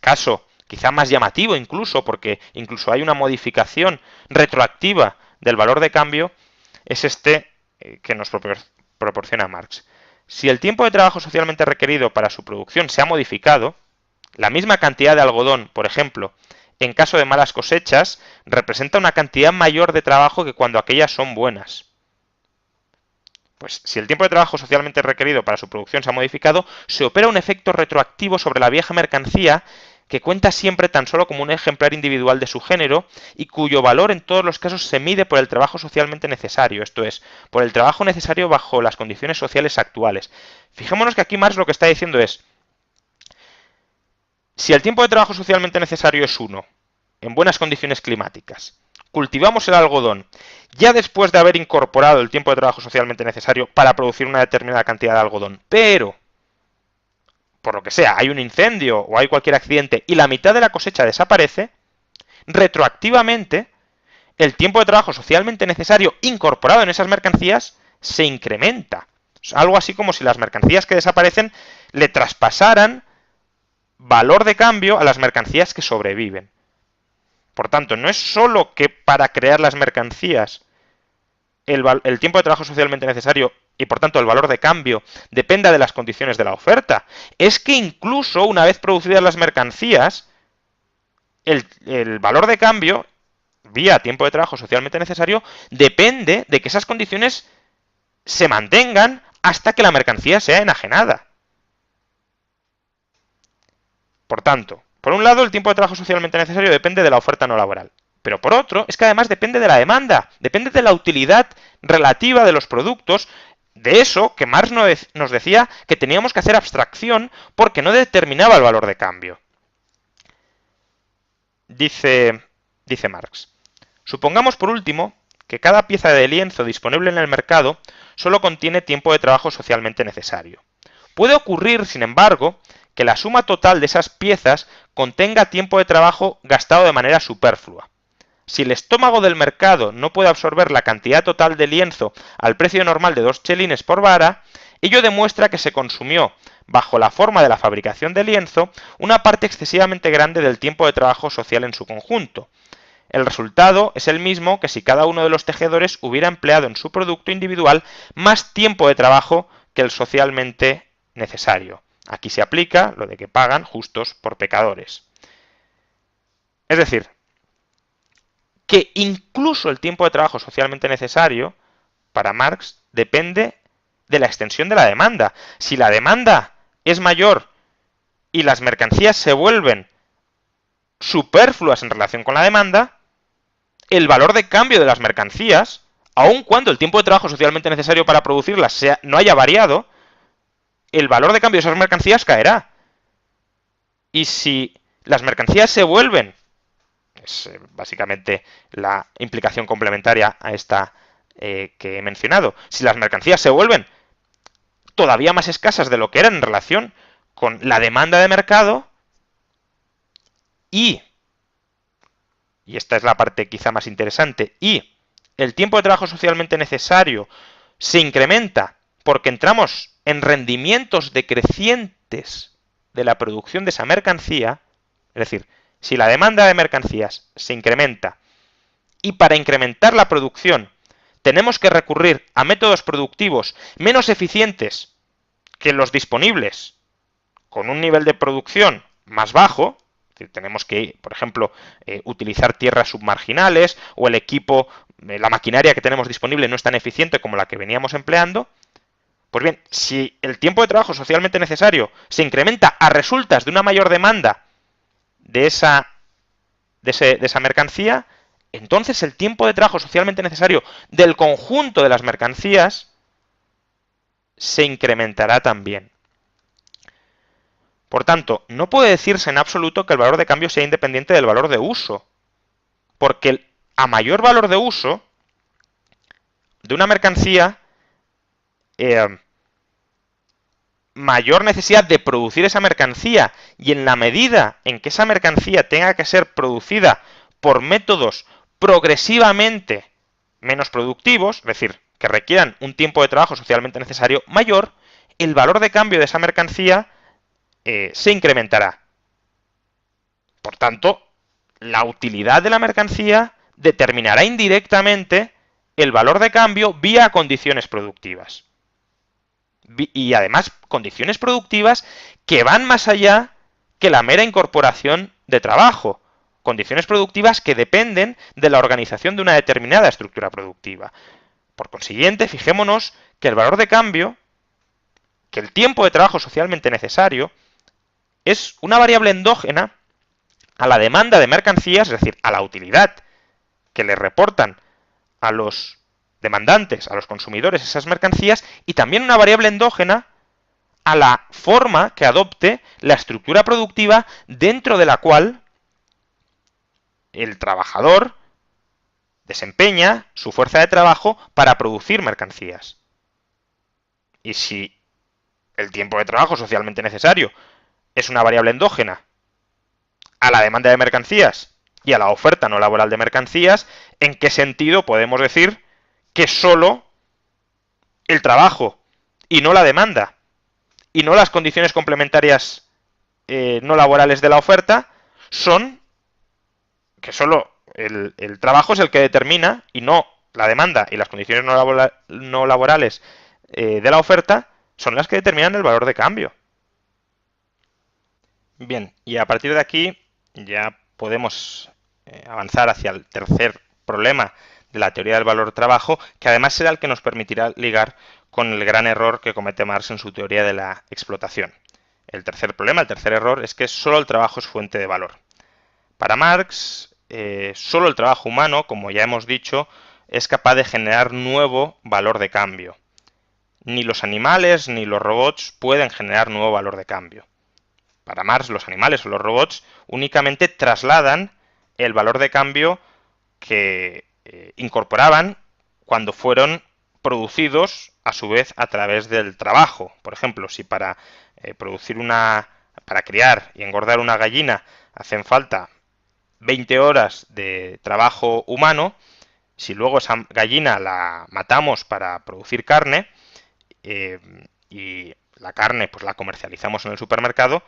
caso quizá más llamativo incluso, porque incluso hay una modificación retroactiva del valor de cambio, es este que nos proporciona Marx. Si el tiempo de trabajo socialmente requerido para su producción se ha modificado, la misma cantidad de algodón, por ejemplo, en caso de malas cosechas, representa una cantidad mayor de trabajo que cuando aquellas son buenas. Pues si el tiempo de trabajo socialmente requerido para su producción se ha modificado, se opera un efecto retroactivo sobre la vieja mercancía que cuenta siempre tan solo como un ejemplar individual de su género y cuyo valor en todos los casos se mide por el trabajo socialmente necesario, esto es, por el trabajo necesario bajo las condiciones sociales actuales. Fijémonos que aquí Marx lo que está diciendo es, si el tiempo de trabajo socialmente necesario es 1, en buenas condiciones climáticas, cultivamos el algodón ya después de haber incorporado el tiempo de trabajo socialmente necesario para producir una determinada cantidad de algodón, pero, por lo que sea, hay un incendio o hay cualquier accidente y la mitad de la cosecha desaparece, retroactivamente, el tiempo de trabajo socialmente necesario incorporado en esas mercancías se incrementa. Es algo así como si las mercancías que desaparecen le traspasaran valor de cambio a las mercancías que sobreviven. Por tanto, no es solo que para crear las mercancías el tiempo de trabajo socialmente necesario y por tanto el valor de cambio dependa de las condiciones de la oferta, es que incluso una vez producidas las mercancías, el valor de cambio, vía tiempo de trabajo socialmente necesario, depende de que esas condiciones se mantengan hasta que la mercancía sea enajenada. Por tanto, por un lado, el tiempo de trabajo socialmente necesario depende de la oferta no laboral. Pero por otro, es que además depende de la demanda, depende de la utilidad relativa de los productos, de eso que Marx nos decía que teníamos que hacer abstracción porque no determinaba el valor de cambio. Dice Marx, supongamos por último que cada pieza de lienzo disponible en el mercado solo contiene tiempo de trabajo socialmente necesario. Puede ocurrir, sin embargo, que la suma total de esas piezas contenga tiempo de trabajo gastado de manera superflua. Si el estómago del mercado no puede absorber la cantidad total de lienzo al precio normal de 2 chelines por vara, ello demuestra que se consumió, bajo la forma de la fabricación de lienzo, una parte excesivamente grande del tiempo de trabajo social en su conjunto. El resultado es el mismo que si cada uno de los tejedores hubiera empleado en su producto individual más tiempo de trabajo que el socialmente necesario. Aquí se aplica lo de que pagan justos por pecadores. Es decir, que incluso el tiempo de trabajo socialmente necesario, para Marx, depende de la extensión de la demanda. Si la demanda es mayor y las mercancías se vuelven superfluas en relación con la demanda, el valor de cambio de las mercancías, aun cuando el tiempo de trabajo socialmente necesario para producirlas no haya variado, el valor de cambio de esas mercancías caerá. Y si las mercancías se vuelven, es básicamente la implicación complementaria a esta que he mencionado, si las mercancías se vuelven todavía más escasas de lo que eran en relación con la demanda de mercado y esta es la parte quizá más interesante, y el tiempo de trabajo socialmente necesario se incrementa porque entramos en rendimientos decrecientes de la producción de esa mercancía, es decir, si la demanda de mercancías se incrementa y para incrementar la producción tenemos que recurrir a métodos productivos menos eficientes que los disponibles con un nivel de producción más bajo, es decir, tenemos que, por ejemplo, utilizar tierras submarginales o el equipo, la maquinaria que tenemos disponible no es tan eficiente como la que veníamos empleando. Pues bien, si el tiempo de trabajo socialmente necesario se incrementa a resultas de una mayor demanda de esa mercancía, entonces el tiempo de trabajo socialmente necesario del conjunto de las mercancías se incrementará también. Por tanto, no puede decirse en absoluto que el valor de cambio sea independiente del valor de uso, porque a mayor valor de uso de una mercancía, mayor necesidad de producir esa mercancía, y en la medida en que esa mercancía tenga que ser producida por métodos progresivamente menos productivos, es decir, que requieran un tiempo de trabajo socialmente necesario mayor, el valor de cambio de esa mercancía se incrementará. Por tanto, la utilidad de la mercancía determinará indirectamente el valor de cambio vía condiciones productivas. Y además, condiciones productivas que van más allá que la mera incorporación de trabajo. Condiciones productivas que dependen de la organización de una determinada estructura productiva. Por consiguiente, fijémonos que el valor de cambio, que el tiempo de trabajo socialmente necesario, es una variable endógena a la demanda de mercancías, es decir, a la utilidad que le reportan a los demandantes, a los consumidores esas mercancías, y también una variable endógena a la forma que adopte la estructura productiva dentro de la cual el trabajador desempeña su fuerza de trabajo para producir mercancías. Y si el tiempo de trabajo socialmente necesario es una variable endógena a la demanda de mercancías y a la oferta no laboral de mercancías, ¿en qué sentido podemos decir que solo el trabajo y no la demanda y no las condiciones complementarias no laborales de la oferta son que solo el trabajo es el que determina y no la demanda y las condiciones no laborales de la oferta son las que determinan el valor de cambio? Bien, y a partir de aquí ya podemos avanzar hacia el tercer problema de la teoría del valor trabajo, que además será el que nos permitirá ligar con el gran error que comete Marx en su teoría de la explotación. El tercer problema, el tercer error, es que solo el trabajo es fuente de valor. Para Marx, solo el trabajo humano, como ya hemos dicho, es capaz de generar nuevo valor de cambio. Ni los animales ni los robots pueden generar nuevo valor de cambio. Para Marx, los animales o los robots únicamente trasladan el valor de cambio que incorporaban cuando fueron producidos a su vez a través del trabajo. Por ejemplo, si para para criar y engordar una gallina hacen falta 20 horas de trabajo humano, si luego esa gallina la matamos para producir carne y la carne pues la comercializamos en el supermercado,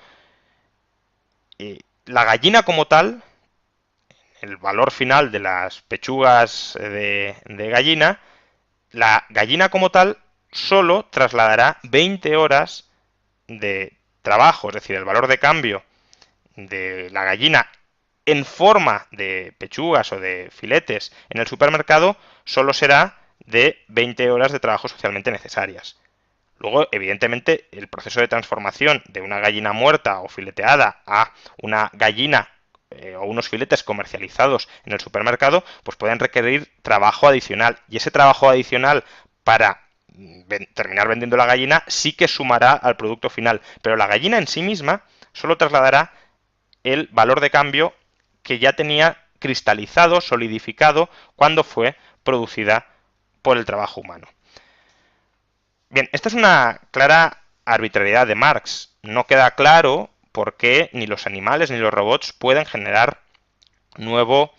la gallina como tal, el valor final de las pechugas de gallina, la gallina como tal solo trasladará 20 horas de trabajo, es decir, el valor de cambio de la gallina en forma de pechugas o de filetes en el supermercado solo será de 20 horas de trabajo socialmente necesarias. Luego, evidentemente, el proceso de transformación de una gallina muerta o fileteada a una gallina o unos filetes comercializados en el supermercado, pues pueden requerir trabajo adicional. Y ese trabajo adicional para terminar vendiendo la gallina sí que sumará al producto final. Pero la gallina en sí misma solo trasladará el valor de cambio que ya tenía cristalizado, solidificado, cuando fue producida por el trabajo humano. Bien, esta es una clara arbitrariedad de Marx. No queda claro por qué ni los animales ni los robots pueden generar nuevo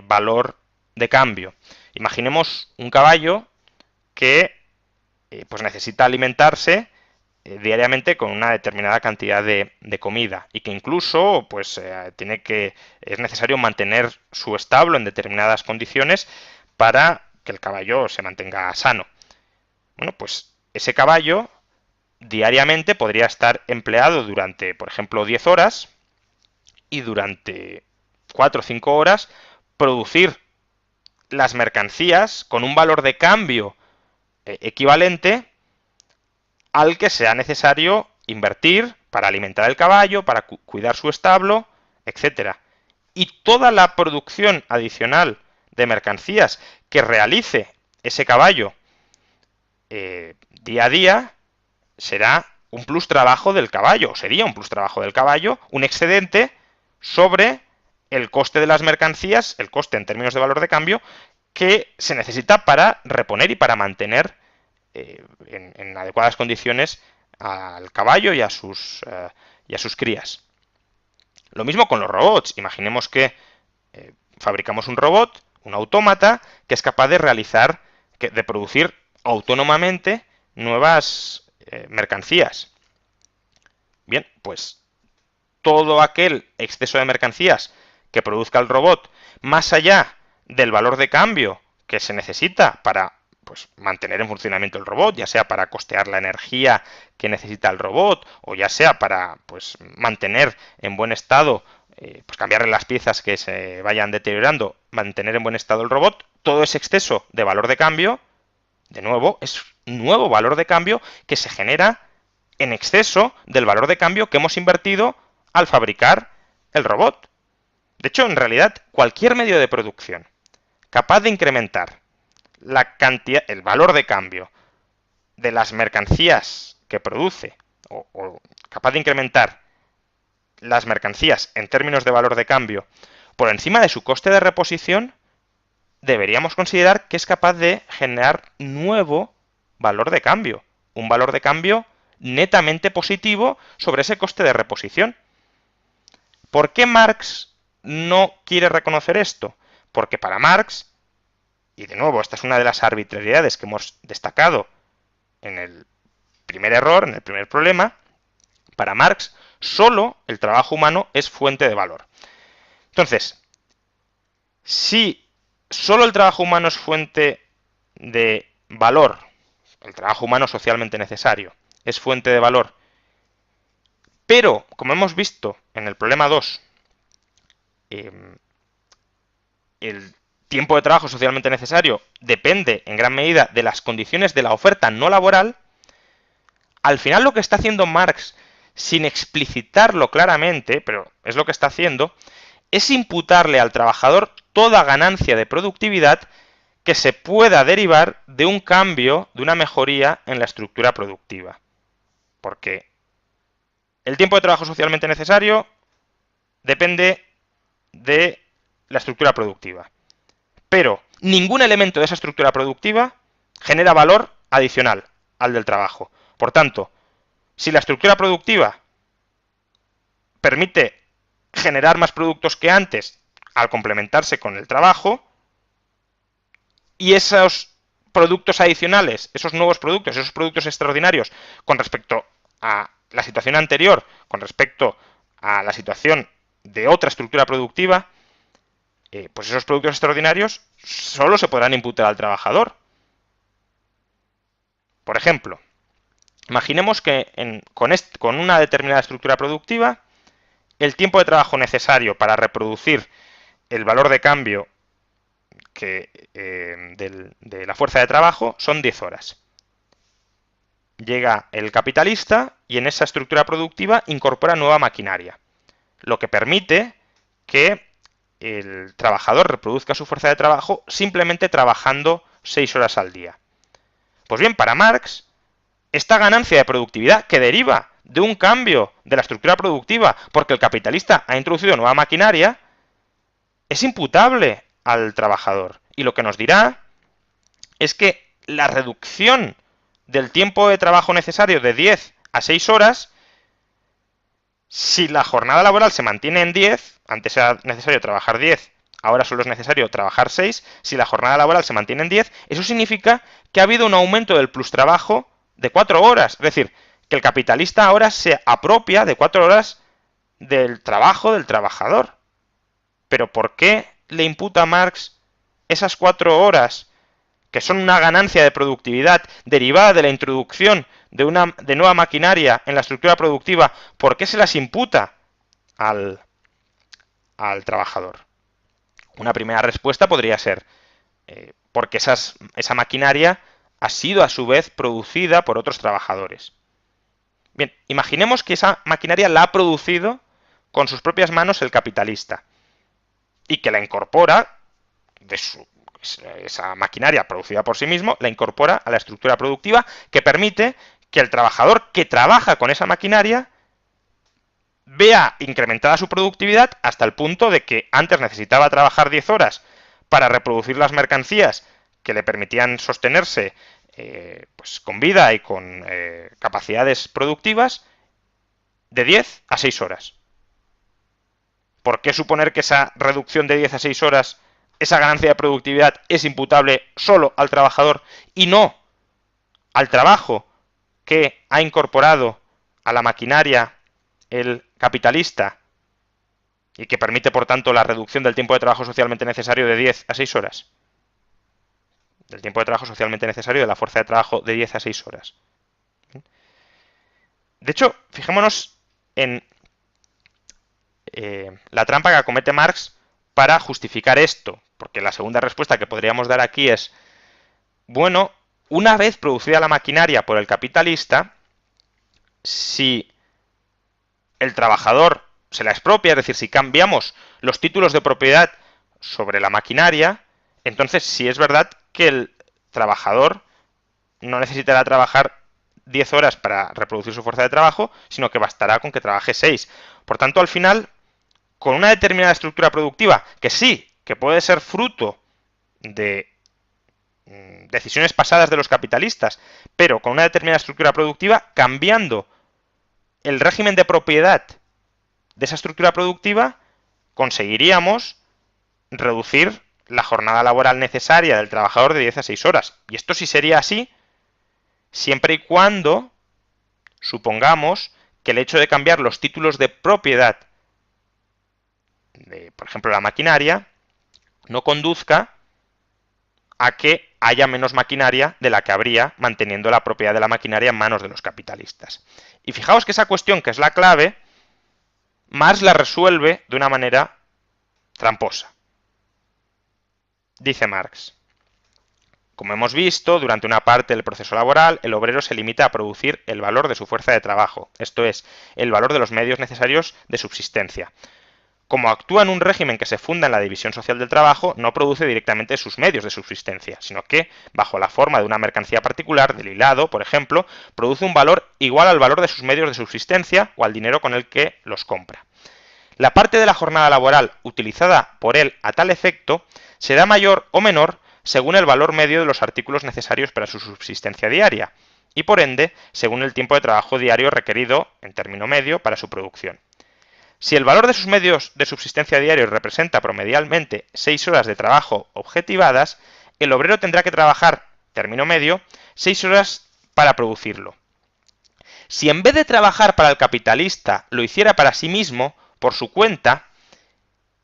valor de cambio. Imaginemos un caballo que pues necesita alimentarse diariamente con una determinada cantidad de comida y que incluso pues es necesario mantener su establo en determinadas condiciones para que el caballo se mantenga sano. Bueno, pues ese caballo diariamente podría estar empleado durante, por ejemplo, 10 horas y durante 4 o 5 horas producir las mercancías con un valor de cambio equivalente al que sea necesario invertir para alimentar el caballo, para cuidar su establo, etcétera. Y toda la producción adicional de mercancías que realice ese caballo día a día será un plus trabajo del caballo, sería un plus trabajo del caballo, un excedente sobre el coste de las mercancías, el coste en términos de valor de cambio, que se necesita para reponer y para mantener en adecuadas condiciones al caballo y a sus crías. Lo mismo con los robots. Imaginemos que fabricamos un robot un autómata que es capaz de de producir autónomamente nuevas mercancías. Bien, pues todo aquel exceso de mercancías que produzca el robot, más allá del valor de cambio que se necesita para pues, mantener en funcionamiento el robot, ya sea para costear la energía que necesita el robot, o ya sea para pues, mantener en buen estado, pues cambiarle las piezas que se vayan deteriorando, mantener en buen estado el robot, todo ese exceso de valor de cambio, de nuevo, es nuevo valor de cambio que se genera en exceso del valor de cambio que hemos invertido al fabricar el robot. De hecho, en realidad, cualquier medio de producción capaz de incrementar la cantidad, el valor de cambio de las mercancías que produce, o capaz de incrementar las mercancías en términos de valor de cambio por encima de su coste de reposición, deberíamos considerar que es capaz de generar nuevo valor de cambio, un valor de cambio netamente positivo sobre ese coste de reposición. ¿Por qué Marx no quiere reconocer esto? Porque para Marx, y de nuevo, esta es una de las arbitrariedades que hemos destacado en el primer error, en el primer problema, para Marx solo el trabajo humano es fuente de valor. Entonces, si solo el trabajo humano es fuente de valor, el trabajo humano socialmente necesario es fuente de valor, pero, como hemos visto en el problema 2, el tiempo de trabajo socialmente necesario depende en gran medida de las condiciones de la oferta no laboral, al final lo que está haciendo Marx, sin explicitarlo claramente, pero es lo que está haciendo, es imputarle al trabajador toda ganancia de productividad que se pueda derivar de un cambio, de una mejoría en la estructura productiva. Porque el tiempo de trabajo socialmente necesario depende de la estructura productiva. Pero ningún elemento de esa estructura productiva genera valor adicional al del trabajo. Por tanto, si la estructura productiva permite generar más productos que antes al complementarse con el trabajo, y esos productos adicionales, esos nuevos productos, esos productos extraordinarios con respecto a la situación anterior, con respecto a la situación de otra estructura productiva, pues esos productos extraordinarios solo se podrán imputar al trabajador. Por ejemplo, imaginemos que con una determinada estructura productiva, el tiempo de trabajo necesario para reproducir el valor de cambio de la fuerza de trabajo son 10 horas. Llega el capitalista y en esa estructura productiva incorpora nueva maquinaria, lo que permite que el trabajador reproduzca su fuerza de trabajo simplemente trabajando 6 horas al día. Pues bien, para Marx, esta ganancia de productividad que deriva de un cambio de la estructura productiva porque el capitalista ha introducido nueva maquinaria, es imputable al trabajador. Y lo que nos dirá es que la reducción del tiempo de trabajo necesario de 10 a 6 horas, si la jornada laboral se mantiene en 10, antes era necesario trabajar 10, ahora solo es necesario trabajar 6, si la jornada laboral se mantiene en 10, eso significa que ha habido un aumento del plustrabajo de 4 horas. Es decir, que el capitalista ahora se apropia de 4 horas del trabajo del trabajador. Pero ¿por qué le imputa a Marx esas 4 horas, que son una ganancia de productividad derivada de la introducción de nueva maquinaria en la estructura productiva? ¿Por qué se las imputa al trabajador? Una primera respuesta podría ser porque esa maquinaria ha sido a su vez producida por otros trabajadores. Bien, imaginemos que esa maquinaria la ha producido con sus propias manos el capitalista y que la incorpora esa maquinaria producida por sí mismo, la incorpora a la estructura productiva que permite que el trabajador que trabaja con esa maquinaria vea incrementada su productividad hasta el punto de que antes necesitaba trabajar 10 horas para reproducir las mercancías que le permitían sostenerse pues con vida y con capacidades productivas, de 10 a 6 horas. ¿Por qué suponer que esa reducción de 10 a 6 horas esa ganancia de productividad es imputable solo al trabajador y no al trabajo que ha incorporado a la maquinaria el capitalista y que permite, por tanto, la reducción del tiempo de trabajo socialmente necesario de 10 a 6 horas. Del tiempo de trabajo socialmente necesario de la fuerza de trabajo de 10 a 6 horas. De hecho, fijémonos en la trampa que acomete Marx para justificar esto, porque la segunda respuesta que podríamos dar aquí es, bueno, una vez producida la maquinaria por el capitalista, si el trabajador se la expropia, es decir, si cambiamos los títulos de propiedad sobre la maquinaria, entonces sí es verdad que el trabajador no necesitará trabajar 10 horas para reproducir su fuerza de trabajo, sino que bastará con que trabaje 6. Por tanto, al final, con una determinada estructura productiva, que sí, que puede ser fruto de decisiones pasadas de los capitalistas, pero con una determinada estructura productiva, cambiando el régimen de propiedad de esa estructura productiva, conseguiríamos reducir la jornada laboral necesaria del trabajador de 10 a 6 horas. Y esto sí sería así, siempre y cuando supongamos que el hecho de cambiar los títulos de propiedad de, por ejemplo, la maquinaria, no conduzca a que haya menos maquinaria de la que habría manteniendo la propiedad de la maquinaria en manos de los capitalistas. Y fijaos que esa cuestión, que es la clave, Marx la resuelve de una manera tramposa. Dice Marx: como hemos visto, durante una parte del proceso laboral, el obrero se limita a producir el valor de su fuerza de trabajo, esto es, el valor de los medios necesarios de subsistencia. Como actúa en un régimen que se funda en la división social del trabajo, no produce directamente sus medios de subsistencia, sino que, bajo la forma de una mercancía particular, del hilado, por ejemplo, produce un valor igual al valor de sus medios de subsistencia o al dinero con el que los compra. La parte de la jornada laboral utilizada por él a tal efecto será mayor o menor según el valor medio de los artículos necesarios para su subsistencia diaria, y por ende, según el tiempo de trabajo diario requerido, en término medio, para su producción. Si el valor de sus medios de subsistencia diarios representa promedialmente 6 horas de trabajo objetivadas, el obrero tendrá que trabajar, término medio, 6 horas para producirlo. Si en vez de trabajar para el capitalista lo hiciera para sí mismo, por su cuenta,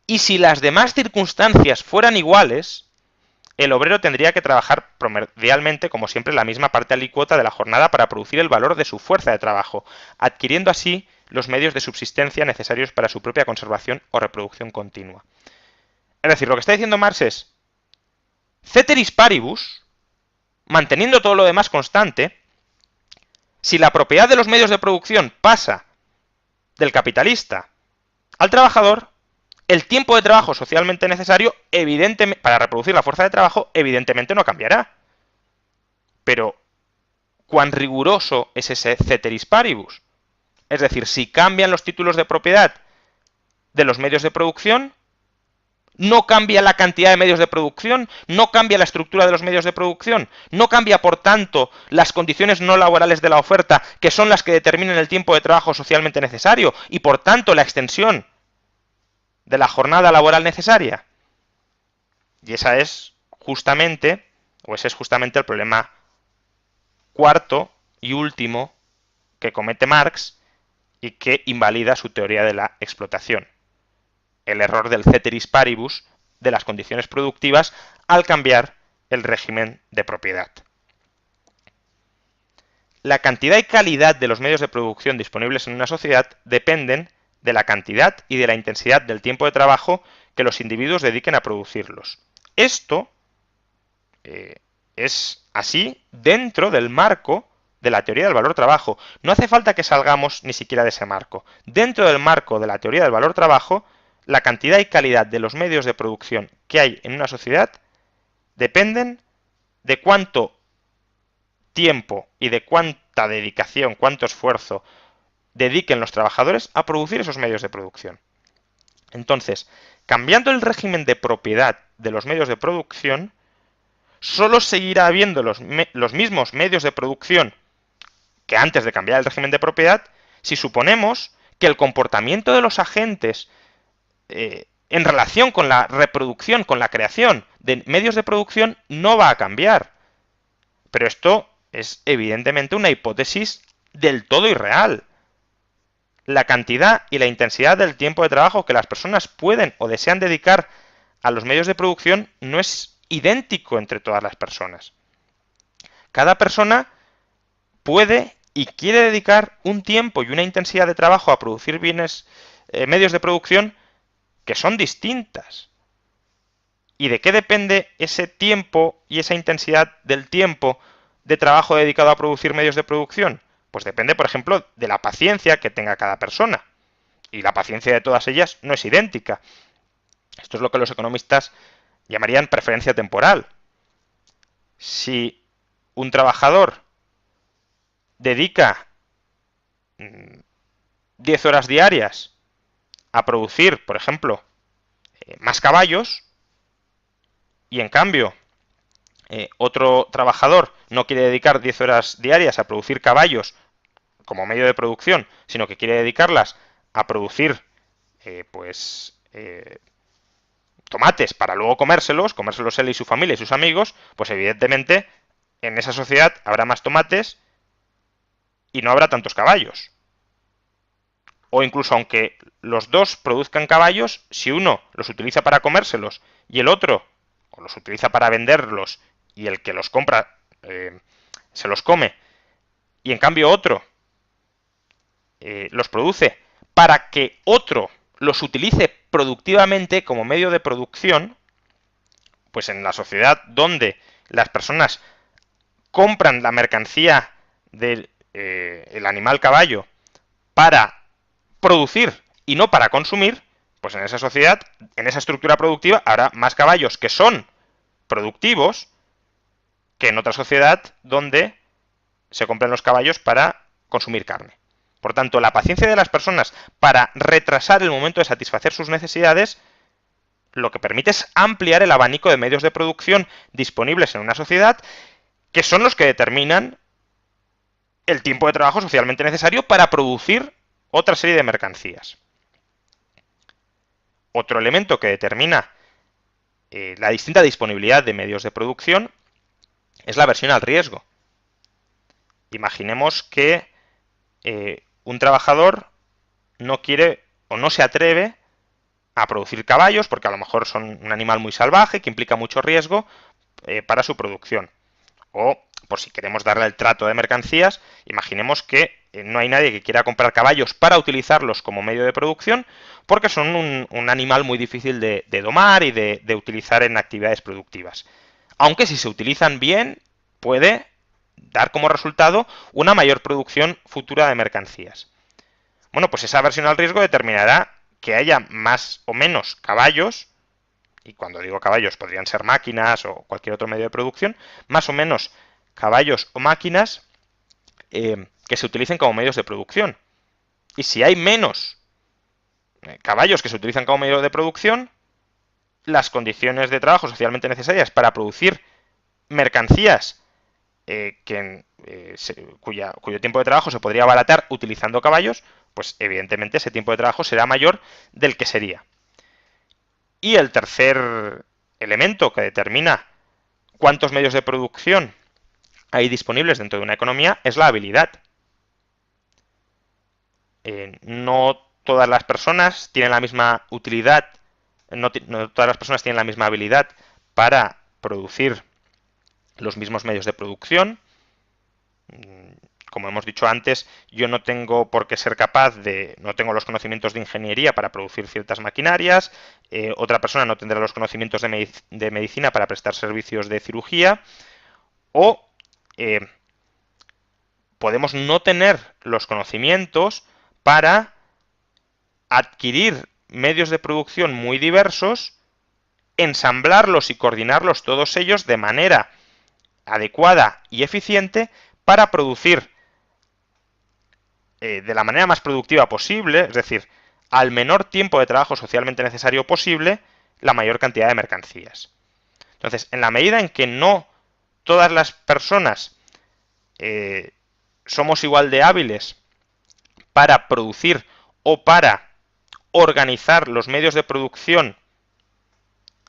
y si las demás circunstancias fueran iguales, el obrero tendría que trabajar promedialmente, como siempre, la misma parte alícuota de la jornada para producir el valor de su fuerza de trabajo, adquiriendo así los medios de subsistencia necesarios para su propia conservación o reproducción continua. Es decir, lo que está diciendo Marx es, ceteris paribus, manteniendo todo lo demás constante, si la propiedad de los medios de producción pasa del capitalista al trabajador, el tiempo de trabajo socialmente necesario, evidentemente, para reproducir la fuerza de trabajo, evidentemente no cambiará. Pero, ¿cuán riguroso es ese ceteris paribus? Es decir, si cambian los títulos de propiedad de los medios de producción, no cambia la cantidad de medios de producción, no cambia la estructura de los medios de producción, no cambia, por tanto, las condiciones no laborales de la oferta, que son las que determinan el tiempo de trabajo socialmente necesario, y por tanto la extensión de la jornada laboral necesaria. Y ese es justamente el problema cuarto y último que comete Marx y que invalida su teoría de la explotación. El error del ceteris paribus de las condiciones productivas al cambiar el régimen de propiedad. La cantidad y calidad de los medios de producción disponibles en una sociedad dependen de la cantidad y de la intensidad del tiempo de trabajo que los individuos dediquen a producirlos. Esto es así dentro del marco de la teoría del valor-trabajo. No hace falta que salgamos ni siquiera de ese marco. Dentro del marco de la teoría del valor-trabajo, la cantidad y calidad de los medios de producción que hay en una sociedad dependen de cuánto tiempo y de cuánta dedicación, cuánto esfuerzo dediquen los trabajadores a producir esos medios de producción. Entonces, cambiando el régimen de propiedad de los medios de producción, solo seguirá habiendo los mismos medios de producción que antes de cambiar el régimen de propiedad si suponemos que el comportamiento de los agentes en relación con la reproducción, con la creación de medios de producción, no va a cambiar. Pero esto es evidentemente una hipótesis del todo irreal. La cantidad y la intensidad del tiempo de trabajo que las personas pueden o desean dedicar a los medios de producción no es idéntico entre todas las personas. Cada persona puede y quiere dedicar un tiempo y una intensidad de trabajo a producir medios de producción que son distintas. ¿Y de qué depende ese tiempo y esa intensidad del tiempo de trabajo dedicado a producir medios de producción? Pues depende, por ejemplo, de la paciencia que tenga cada persona. Y la paciencia de todas ellas no es idéntica. Esto es lo que los economistas llamarían preferencia temporal. Si un trabajador dedica 10 horas diarias a producir, por ejemplo, más caballos, y en cambio otro trabajador no quiere dedicar 10 horas diarias a producir caballos como medio de producción, sino que quiere dedicarlas a producir tomates para luego comérselos él y su familia y sus amigos, pues evidentemente en esa sociedad habrá más tomates y no habrá tantos caballos. O incluso aunque los dos produzcan caballos, si uno los utiliza para comérselos y el otro o los utiliza para venderlos y el que los compra se los come, y en cambio otro los produce para que otro los utilice productivamente como medio de producción, pues en la sociedad donde las personas compran la mercancía del el animal caballo para producir y no para consumir, pues en esa sociedad, en esa estructura productiva, habrá más caballos que son productivos que en otra sociedad donde se compran los caballos para consumir carne. Por tanto, la paciencia de las personas para retrasar el momento de satisfacer sus necesidades lo que permite es ampliar el abanico de medios de producción disponibles en una sociedad, que son los que determinan el tiempo de trabajo socialmente necesario para producir otra serie de mercancías. Otro elemento que determina la distinta disponibilidad de medios de producción es la aversión al riesgo. Imaginemos que un trabajador no quiere o no se atreve a producir caballos porque a lo mejor son un animal muy salvaje que implica mucho riesgo para su producción. O, por si queremos darle el trato de mercancías, imaginemos que no hay nadie que quiera comprar caballos para utilizarlos como medio de producción porque son un animal muy difícil de domar y de utilizar en actividades productivas. Aunque si se utilizan bien, puede dar como resultado una mayor producción futura de mercancías. Bueno, pues esa aversión al riesgo determinará que haya más o menos caballos, y cuando digo caballos podrían ser máquinas o cualquier otro medio de producción, más o menos caballos o máquinas que se utilicen como medios de producción. Y si hay menos caballos que se utilizan como medio de producción, las condiciones de trabajo socialmente necesarias para producir mercancías cuyo tiempo de trabajo se podría abaratar utilizando caballos, pues evidentemente ese tiempo de trabajo será mayor del que sería. Y el tercer elemento que determina cuántos medios de producción hay disponibles dentro de una economía es la habilidad. No todas las personas tienen la misma utilidad, no todas las personas tienen la misma habilidad para producir los mismos medios de producción. Como hemos dicho antes, yo no tengo por qué ser capaz no tengo los conocimientos de ingeniería para producir ciertas maquinarias, otra persona no tendrá los conocimientos de medicina para prestar servicios de cirugía, o podemos no tener los conocimientos para adquirir medios de producción muy diversos, ensamblarlos y coordinarlos todos ellos de manera adecuada y eficiente para producir de la manera más productiva posible, es decir, al menor tiempo de trabajo socialmente necesario posible, la mayor cantidad de mercancías. Entonces, en la medida en que no todas las personas somos igual de hábiles para producir o para organizar los medios de producción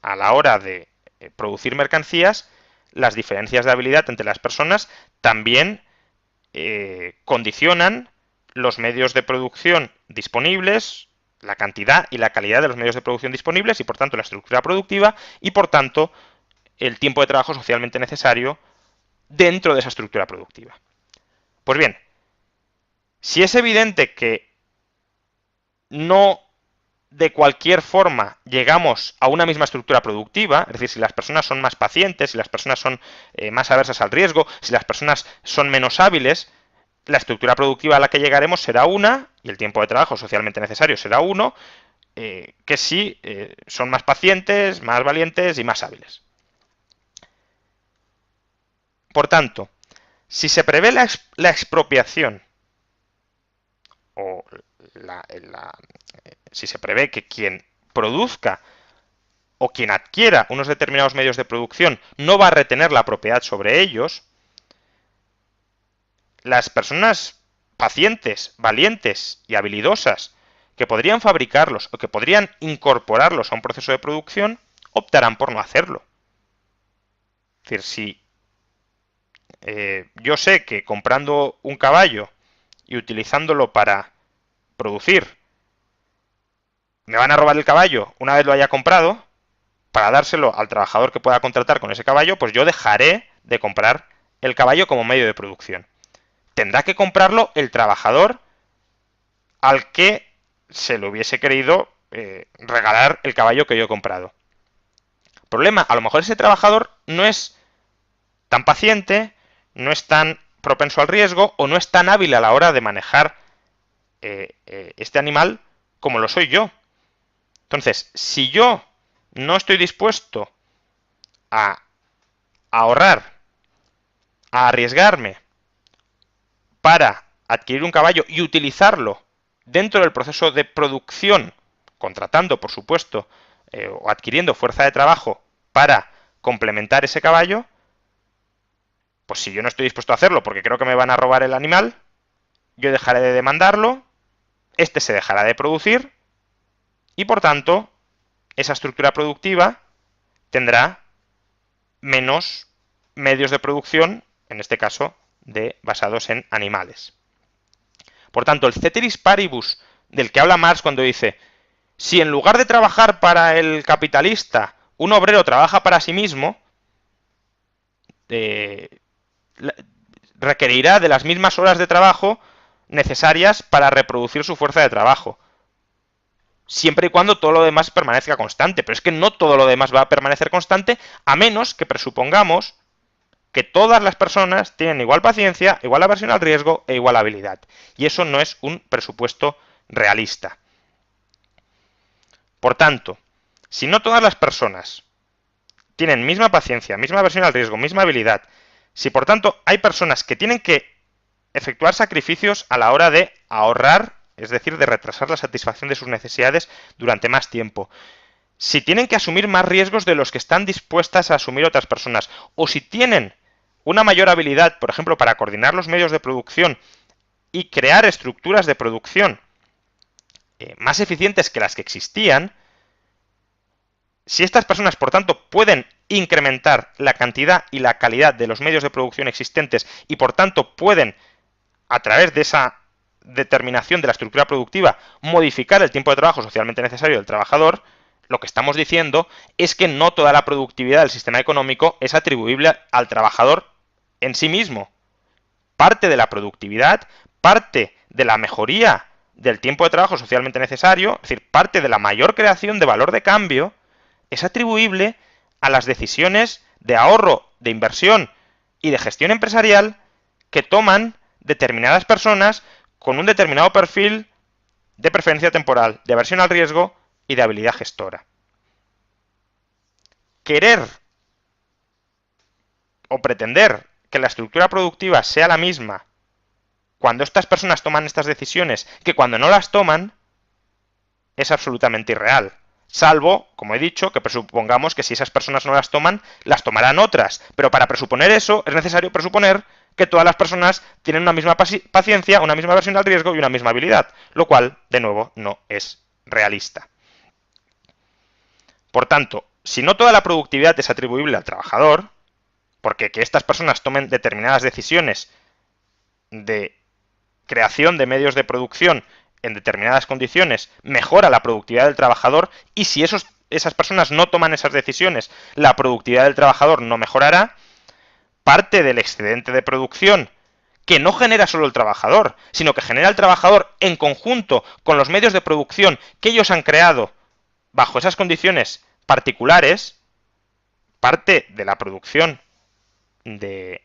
a la hora de producir mercancías, las diferencias de habilidad entre las personas también condicionan los medios de producción disponibles, la cantidad y la calidad de los medios de producción disponibles y por tanto la estructura productiva y por tanto el tiempo de trabajo socialmente necesario dentro de esa estructura productiva. Pues bien, si es evidente que no de cualquier forma llegamos a una misma estructura productiva, es decir, si las personas son más pacientes, si las personas son más aversas al riesgo, si las personas son menos hábiles, la estructura productiva a la que llegaremos será una, y el tiempo de trabajo socialmente necesario será uno, que si son más pacientes, más valientes y más hábiles. Por tanto, si se prevé la expropiación o si se prevé que quien produzca o quien adquiera unos determinados medios de producción no va a retener la propiedad sobre ellos, las personas pacientes, valientes y habilidosas que podrían fabricarlos o que podrían incorporarlos a un proceso de producción optarán por no hacerlo. Es decir, si yo sé que comprando un caballo y utilizándolo para producir me van a robar el caballo una vez lo haya comprado, para dárselo al trabajador que pueda contratar con ese caballo, pues yo dejaré de comprar el caballo como medio de producción. Tendrá que comprarlo el trabajador al que se le hubiese querido regalar el caballo que yo he comprado. Problema, a lo mejor ese trabajador no es tan paciente, no es tan propenso al riesgo o no es tan hábil a la hora de manejar este animal como lo soy yo. Entonces, si yo no estoy dispuesto a ahorrar, a arriesgarme para adquirir un caballo y utilizarlo dentro del proceso de producción, contratando, por supuesto, o adquiriendo fuerza de trabajo para complementar ese caballo, pues si yo no estoy dispuesto a hacerlo porque creo que me van a robar el animal, yo dejaré de demandarlo, este se dejará de producir y por tanto esa estructura productiva tendrá menos medios de producción, en este caso basados en animales. Por tanto, el ceteris paribus del que habla Marx cuando dice, si en lugar de trabajar para el capitalista, un obrero trabaja para sí mismo, requerirá de las mismas horas de trabajo necesarias para reproducir su fuerza de trabajo. Siempre y cuando todo lo demás permanezca constante. Pero es que no todo lo demás va a permanecer constante, a menos que presupongamos que todas las personas tienen igual paciencia, igual aversión al riesgo e igual habilidad. Y eso no es un presupuesto realista. Por tanto, si no todas las personas tienen misma paciencia, misma aversión al riesgo, misma habilidad, si por tanto hay personas que tienen que efectuar sacrificios a la hora de ahorrar, es decir, de retrasar la satisfacción de sus necesidades durante más tiempo, si tienen que asumir más riesgos de los que están dispuestas a asumir otras personas, o si tienen una mayor habilidad, por ejemplo, para coordinar los medios de producción y crear estructuras de producción más eficientes que las que existían, si estas personas, por tanto, pueden incrementar la cantidad y la calidad de los medios de producción existentes y, por tanto, pueden, a través de esa determinación de la estructura productiva, modificar el tiempo de trabajo socialmente necesario del trabajador, lo que estamos diciendo es que no toda la productividad del sistema económico es atribuible al trabajador en sí mismo. Parte de la productividad, parte de la mejoría del tiempo de trabajo socialmente necesario, es decir, parte de la mayor creación de valor de cambio, es atribuible a las decisiones de ahorro, de inversión y de gestión empresarial que toman determinadas personas con un determinado perfil de preferencia temporal, de aversión al riesgo y de habilidad gestora. Querer o pretender que la estructura productiva sea la misma cuando estas personas toman estas decisiones que cuando no las toman es absolutamente irreal. Salvo, como he dicho, que presupongamos que si esas personas no las toman, las tomarán otras. Pero para presuponer eso es necesario presuponer que todas las personas tienen una misma paciencia, una misma aversión al riesgo y una misma habilidad, lo cual, de nuevo, no es realista. Por tanto, si no toda la productividad es atribuible al trabajador, porque que estas personas tomen determinadas decisiones de creación de medios de producción en determinadas condiciones mejora la productividad del trabajador, y si esas personas no toman esas decisiones, la productividad del trabajador no mejorará. Parte del excedente de producción que no genera solo el trabajador, sino que genera el trabajador en conjunto con los medios de producción que ellos han creado bajo esas condiciones particulares, parte de la producción del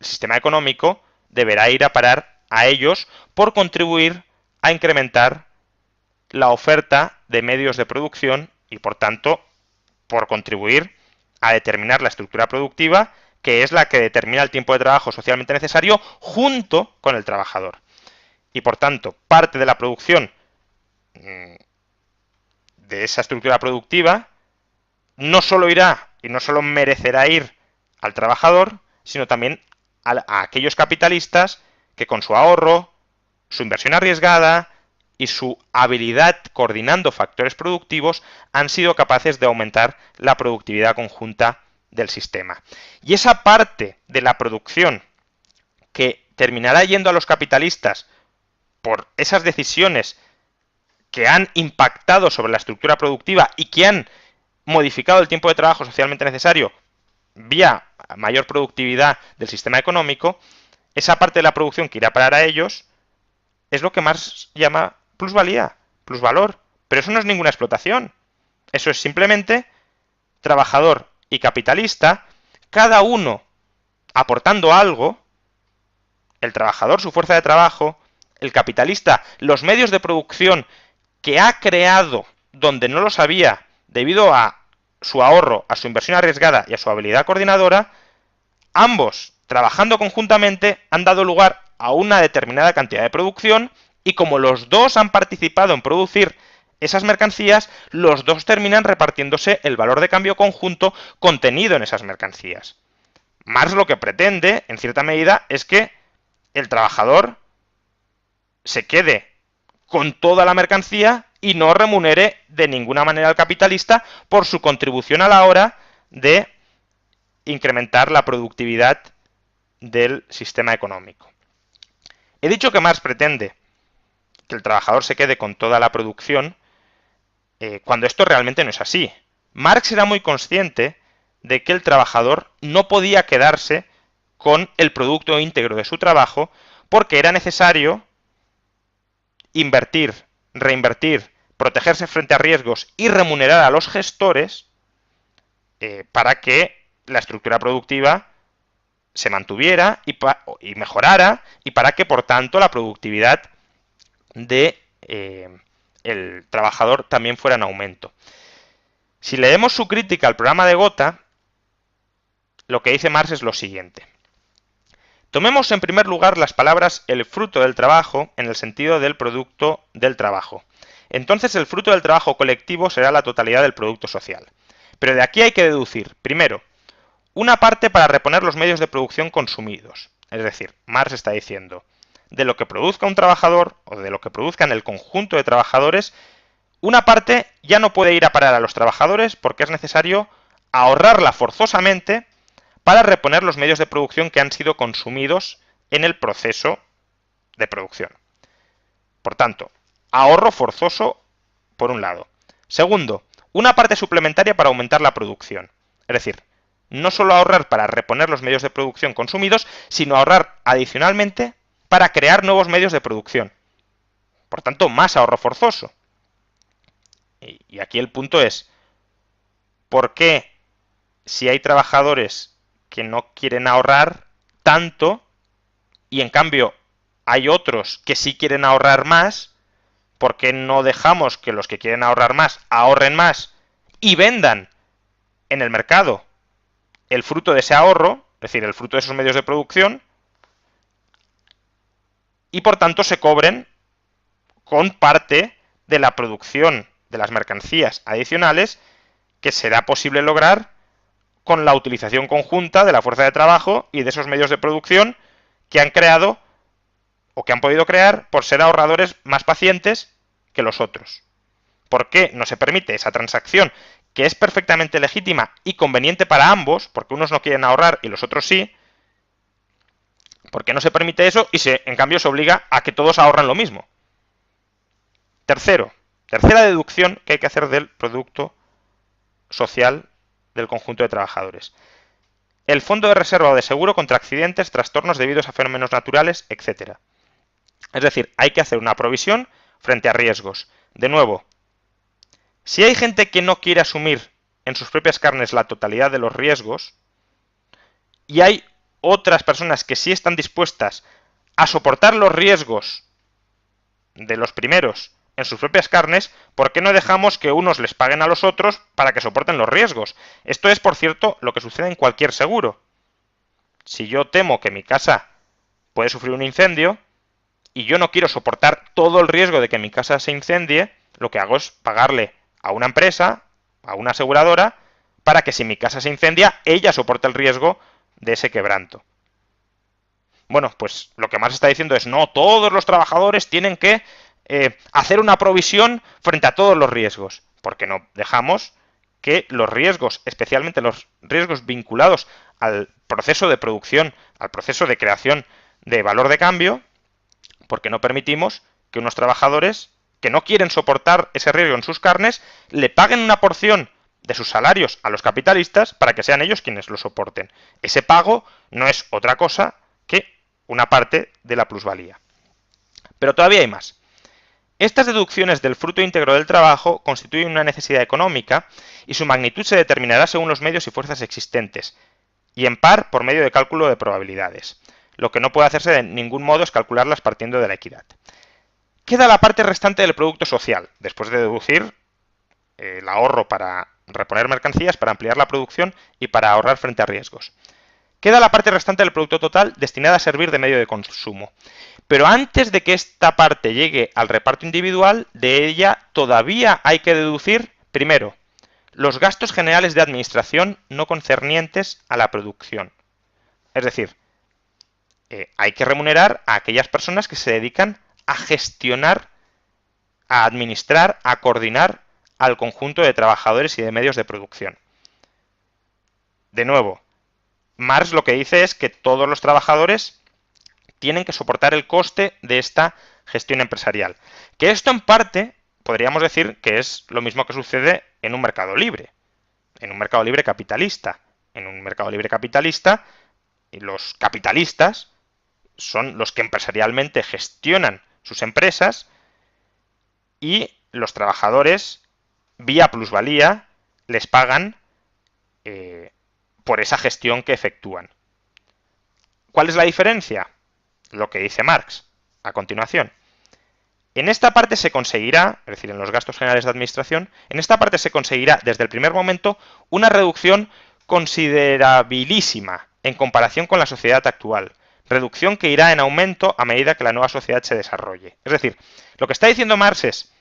sistema económico deberá ir a parar a ellos por contribuir a incrementar la oferta de medios de producción y, por tanto, por contribuir a determinar la estructura productiva, que es la que determina el tiempo de trabajo socialmente necesario junto con el trabajador. Y, por tanto, parte de la producción de esa estructura productiva no solo irá y no solo merecerá ir al trabajador, sino también a aquellos capitalistas que con su ahorro, su inversión arriesgada y su habilidad coordinando factores productivos han sido capaces de aumentar la productividad conjunta del sistema. Y esa parte de la producción que terminará yendo a los capitalistas por esas decisiones que han impactado sobre la estructura productiva y que han modificado el tiempo de trabajo socialmente necesario vía mayor productividad del sistema económico, esa parte de la producción que irá a parar a ellos es lo que Marx llama plusvalía, plusvalor. Pero eso no es ninguna explotación. Eso es simplemente trabajador y capitalista, cada uno aportando algo, el trabajador su fuerza de trabajo, el capitalista los medios de producción que ha creado donde no los había debido a su ahorro, a su inversión arriesgada y a su habilidad coordinadora. Ambos, trabajando conjuntamente, han dado lugar a una determinada cantidad de producción, y como los dos han participado en producir esas mercancías, los dos terminan repartiéndose el valor de cambio conjunto contenido en esas mercancías. Marx lo que pretende, en cierta medida, es que el trabajador se quede con toda la mercancía y no remunere de ninguna manera al capitalista por su contribución a la hora de incrementar la productividad del sistema económico. He dicho que Marx pretende que el trabajador se quede con toda la producción, cuando esto realmente no es así. Marx era muy consciente de que el trabajador no podía quedarse con el producto íntegro de su trabajo, porque era necesario invertir, reinvertir, protegerse frente a riesgos y remunerar a los gestores para que la estructura productiva se mantuviera y mejorara, y para que, por tanto, la productividad de el trabajador también fuera en aumento. Si leemos su crítica al programa de Gotha, lo que dice Marx es lo siguiente. Tomemos en primer lugar las palabras el fruto del trabajo en el sentido del producto del trabajo. Entonces el fruto del trabajo colectivo será la totalidad del producto social. Pero de aquí hay que deducir, primero, una parte para reponer los medios de producción consumidos. Es decir, Marx está diciendo, de lo que produzca un trabajador o de lo que produzcan el conjunto de trabajadores, una parte ya no puede ir a parar a los trabajadores porque es necesario ahorrarla forzosamente para reponer los medios de producción que han sido consumidos en el proceso de producción. Por tanto, ahorro forzoso por un lado. Segundo, una parte suplementaria para aumentar la producción. Es decir, no solo ahorrar para reponer los medios de producción consumidos, sino ahorrar adicionalmente para crear nuevos medios de producción. Por tanto, más ahorro forzoso. Y aquí el punto es, ¿por qué si hay trabajadores que no quieren ahorrar tanto y en cambio hay otros que sí quieren ahorrar más, por qué no dejamos que los que quieren ahorrar más ahorren más y vendan en el mercado el fruto de ese ahorro, es decir, el fruto de esos medios de producción, y por tanto se cobren con parte de la producción de las mercancías adicionales que será posible lograr con la utilización conjunta de la fuerza de trabajo y de esos medios de producción que han creado o que han podido crear por ser ahorradores más pacientes que los otros? ¿Por qué no se permite esa transacción que es perfectamente legítima y conveniente para ambos, porque unos no quieren ahorrar y los otros sí, ¿por qué no se permite eso y en cambio se obliga a que todos ahorran lo mismo? Tercera deducción que hay que hacer del producto social del conjunto de trabajadores. El fondo de reserva o de seguro contra accidentes, trastornos debidos a fenómenos naturales, etc. Es decir, hay que hacer una provisión frente a riesgos. De nuevo, si hay gente que no quiere asumir en sus propias carnes la totalidad de los riesgos, y hay otras personas que sí están dispuestas a soportar los riesgos de los primeros en sus propias carnes, ¿por qué no dejamos que unos les paguen a los otros para que soporten los riesgos? Esto es, por cierto, lo que sucede en cualquier seguro. Si yo temo que mi casa puede sufrir un incendio y yo no quiero soportar todo el riesgo de que mi casa se incendie, lo que hago es pagarle a una empresa, a una aseguradora, para que si mi casa se incendia, ella soporte el riesgo de ese quebranto. Bueno, pues lo que más está diciendo es no, todos los trabajadores tienen que hacer una provisión frente a todos los riesgos, porque no dejamos que los riesgos, especialmente los riesgos vinculados al proceso de producción, al proceso de creación de valor de cambio, porque no permitimos que unos trabajadores que no quieren soportar ese riesgo en sus carnes le paguen una porción de sus salarios a los capitalistas para que sean ellos quienes lo soporten. Ese pago no es otra cosa que una parte de la plusvalía. Pero todavía hay más. Estas deducciones del fruto íntegro del trabajo constituyen una necesidad económica y su magnitud se determinará según los medios y fuerzas existentes, y en par por medio de cálculo de probabilidades. Lo que no puede hacerse de ningún modo es calcularlas partiendo de la equidad. Queda la parte restante del producto social, después de deducir el ahorro para reponer mercancías, para ampliar la producción y para ahorrar frente a riesgos. Queda la parte restante del producto total destinada a servir de medio de consumo. Pero antes de que esta parte llegue al reparto individual, de ella todavía hay que deducir, primero, los gastos generales de administración no concernientes a la producción. Es decir, hay que remunerar a aquellas personas que se dedican a gestionar, a administrar, a coordinar al conjunto de trabajadores y de medios de producción. De nuevo, Marx lo que dice es que todos los trabajadores tienen que soportar el coste de esta gestión empresarial. Que esto en parte podríamos decir que es lo mismo que sucede en un mercado libre capitalista. En un mercado libre capitalista, los capitalistas son los que empresarialmente gestionan sus empresas y los trabajadores, vía plusvalía, les pagan por esa gestión que efectúan. ¿Cuál es la diferencia? Lo que dice Marx a continuación. En esta parte se conseguirá, es decir, en los gastos generales de administración, en esta parte se conseguirá desde el primer momento una reducción considerabilísima en comparación con la sociedad actual. Reducción que irá en aumento a medida que la nueva sociedad se desarrolle. Es decir, lo que está diciendo Marx es,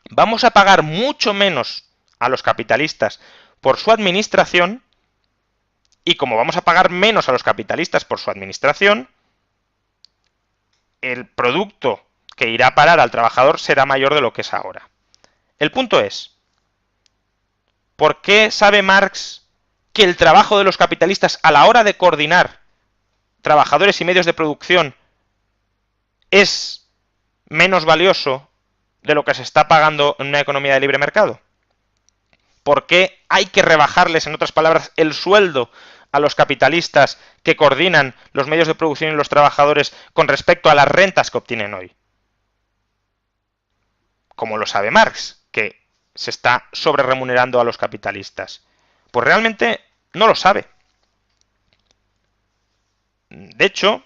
vamos a pagar mucho menos a los capitalistas por su administración, y como vamos a pagar menos a los capitalistas por su administración, el producto que irá a parar al trabajador será mayor de lo que es ahora. El punto es, ¿por qué sabe Marx que el trabajo de los capitalistas a la hora de coordinar trabajadores y medios de producción es menos valioso de lo que se está pagando en una economía de libre mercado? ¿Por qué hay que rebajarles, en otras palabras, el sueldo a los capitalistas que coordinan los medios de producción y los trabajadores con respecto a las rentas que obtienen hoy? Como lo sabe Marx, que se está sobreremunerando a los capitalistas. Pues realmente no lo sabe. De hecho,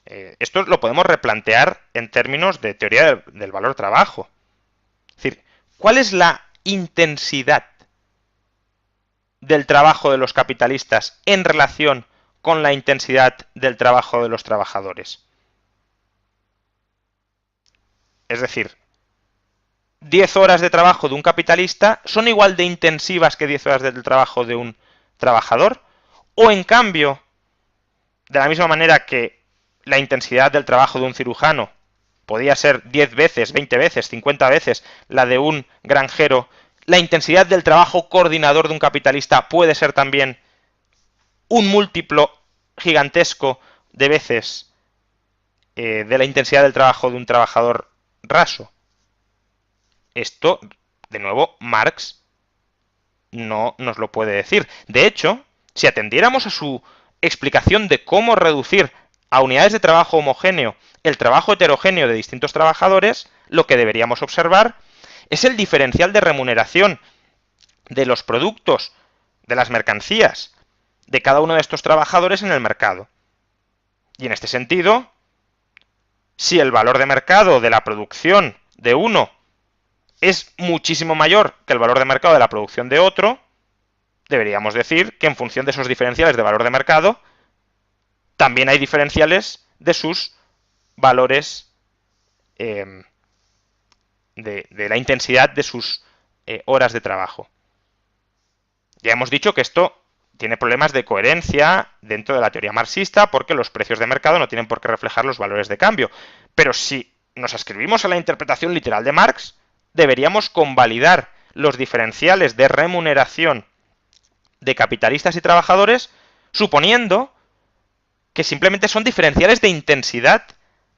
esto lo podemos replantear en términos de teoría del valor trabajo. Es decir, ¿cuál es la intensidad del trabajo de los capitalistas en relación con la intensidad del trabajo de los trabajadores? Es decir, 10 horas de trabajo de un capitalista son igual de intensivas que 10 horas del trabajo de un trabajador, o en cambio, de la misma manera que la intensidad del trabajo de un cirujano podía ser 10 veces, 20 veces, 50 veces la de un granjero, la intensidad del trabajo coordinador de un capitalista puede ser también un múltiplo gigantesco de veces de la intensidad del trabajo de un trabajador raso. Esto, de nuevo, Marx no nos lo puede decir. De hecho, si atendiéramos a su explicación de cómo reducir a unidades de trabajo homogéneo el trabajo heterogéneo de distintos trabajadores, lo que deberíamos observar es el diferencial de remuneración de los productos, de las mercancías, de cada uno de estos trabajadores en el mercado. Y en este sentido, si el valor de mercado de la producción de uno es muchísimo mayor que el valor de mercado de la producción de otro, deberíamos decir que en función de esos diferenciales de valor de mercado, también hay diferenciales de sus valores de la intensidad de sus horas de trabajo. Ya hemos dicho que esto tiene problemas de coherencia dentro de la teoría marxista porque los precios de mercado no tienen por qué reflejar los valores de cambio. Pero si nos ascribimos a la interpretación literal de Marx, deberíamos convalidar los diferenciales de remuneración de capitalistas y trabajadores suponiendo que simplemente son diferenciales de intensidad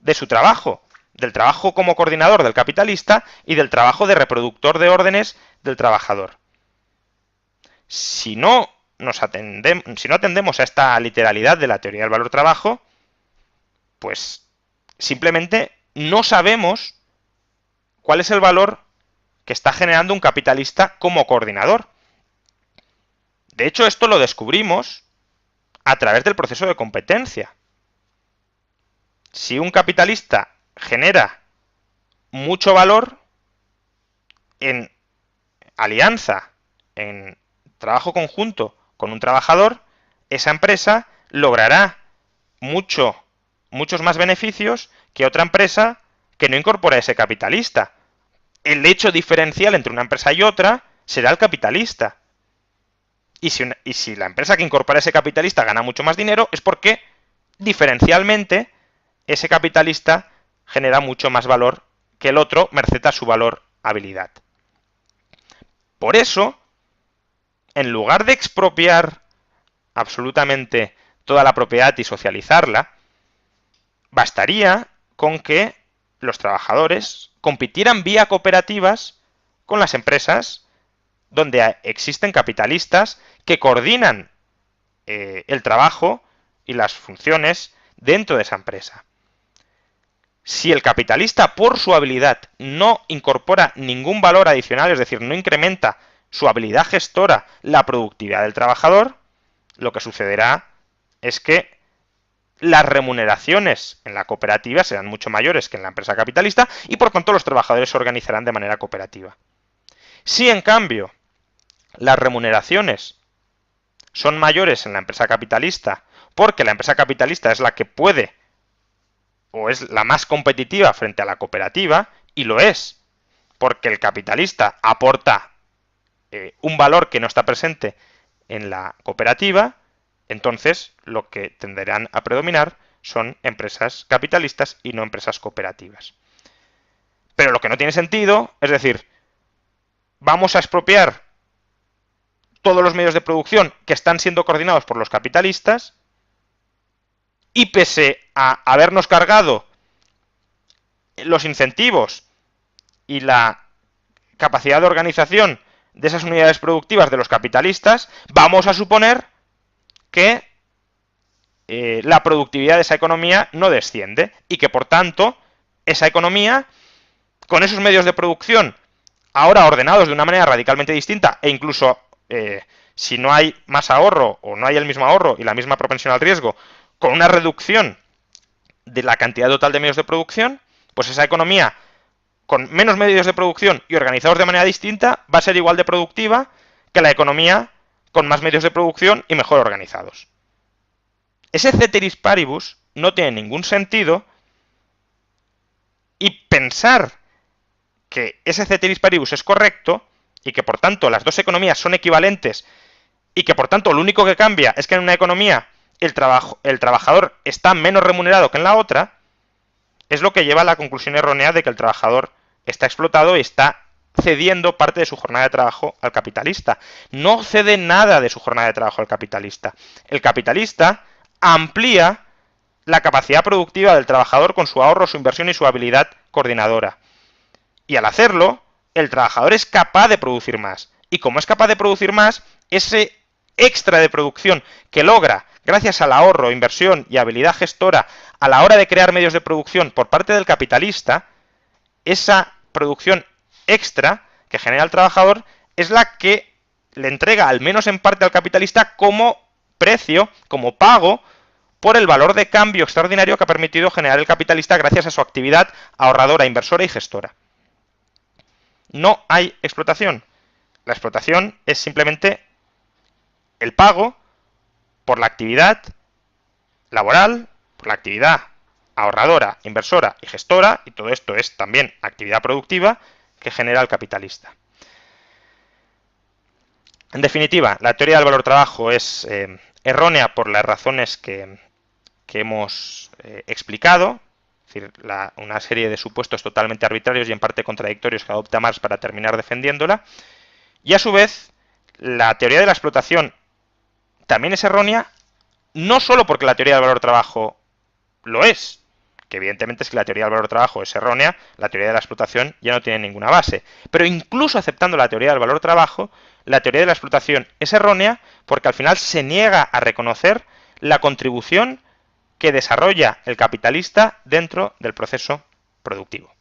de su trabajo, del trabajo como coordinador del capitalista y del trabajo de reproductor de órdenes del trabajador. Si no atendemos a esta literalidad de la teoría del valor-trabajo, pues simplemente no sabemos cuál es el valor que está generando un capitalista como coordinador. De hecho, esto lo descubrimos a través del proceso de competencia. Si un capitalista genera mucho valor en alianza, en trabajo conjunto con un trabajador, esa empresa logrará muchos más beneficios que otra empresa que no incorpora a ese capitalista. El hecho diferencial entre una empresa y otra será el capitalista. Y si la empresa que incorpora a ese capitalista gana mucho más dinero, es porque diferencialmente ese capitalista genera mucho más valor que el otro, merced a su valor habilidad. Por eso, en lugar de expropiar absolutamente toda la propiedad y socializarla, bastaría con que los trabajadores compitieran vía cooperativas con las empresas donde existen capitalistas que coordinan el trabajo y las funciones dentro de esa empresa. Si el capitalista, por su habilidad, no incorpora ningún valor adicional, es decir, no incrementa su habilidad gestora la productividad del trabajador, lo que sucederá es que las remuneraciones en la cooperativa serán mucho mayores que en la empresa capitalista y por tanto los trabajadores se organizarán de manera cooperativa. Si en cambio las remuneraciones son mayores en la empresa capitalista porque la empresa capitalista es la que puede o es la más competitiva frente a la cooperativa, y lo es, porque el capitalista aporta un valor que no está presente en la cooperativa, entonces lo que tenderán a predominar son empresas capitalistas y no empresas cooperativas. Pero lo que no tiene sentido, es decir, vamos a expropiar todos los medios de producción que están siendo coordinados por los capitalistas y pese a habernos cargado los incentivos y la capacidad de organización de esas unidades productivas de los capitalistas, vamos a suponer que la productividad de esa economía no desciende y que por tanto esa economía, con esos medios de producción ahora ordenados de una manera radicalmente distinta e incluso si no hay más ahorro o no hay el mismo ahorro y la misma propensión al riesgo, con una reducción de la cantidad total de medios de producción, pues esa economía con menos medios de producción y organizados de manera distinta va a ser igual de productiva que la economía con más medios de producción y mejor organizados. Ese ceteris paribus no tiene ningún sentido y pensar que ese ceteris paribus es correcto y que por tanto las dos economías son equivalentes y que por tanto lo único que cambia es que en una economía el trabajador está menos remunerado que en la otra, es lo que lleva a la conclusión errónea de que el trabajador está explotado y está cediendo parte de su jornada de trabajo al capitalista. No cede nada de su jornada de trabajo al capitalista. El capitalista amplía la capacidad productiva del trabajador con su ahorro, su inversión y su habilidad coordinadora. Y al hacerlo, el trabajador es capaz de producir más. Y como es capaz de producir más, ese extra de producción que logra gracias al ahorro, inversión y habilidad gestora a la hora de crear medios de producción por parte del capitalista, esa producción extra que genera el trabajador es la que le entrega, al menos en parte al capitalista, como precio, como pago, por el valor de cambio extraordinario que ha permitido generar el capitalista gracias a su actividad ahorradora, inversora y gestora. No hay explotación. La explotación es simplemente el pago por la actividad laboral, por la actividad ahorradora, inversora y gestora, y todo esto es también actividad productiva que genera el capitalista. En definitiva, la teoría del valor-trabajo es errónea por las razones que hemos explicado, es decir, una serie de supuestos totalmente arbitrarios y en parte contradictorios que adopta Marx para terminar defendiéndola, y a su vez, la teoría de la explotación también es errónea, no solo porque la teoría del valor-trabajo lo es, que evidentemente si la teoría del valor-trabajo es errónea, la teoría de la explotación ya no tiene ninguna base, pero incluso aceptando la teoría del valor-trabajo, la teoría de la explotación es errónea porque al final se niega a reconocer la contribución que desarrolla el capitalista dentro del proceso productivo.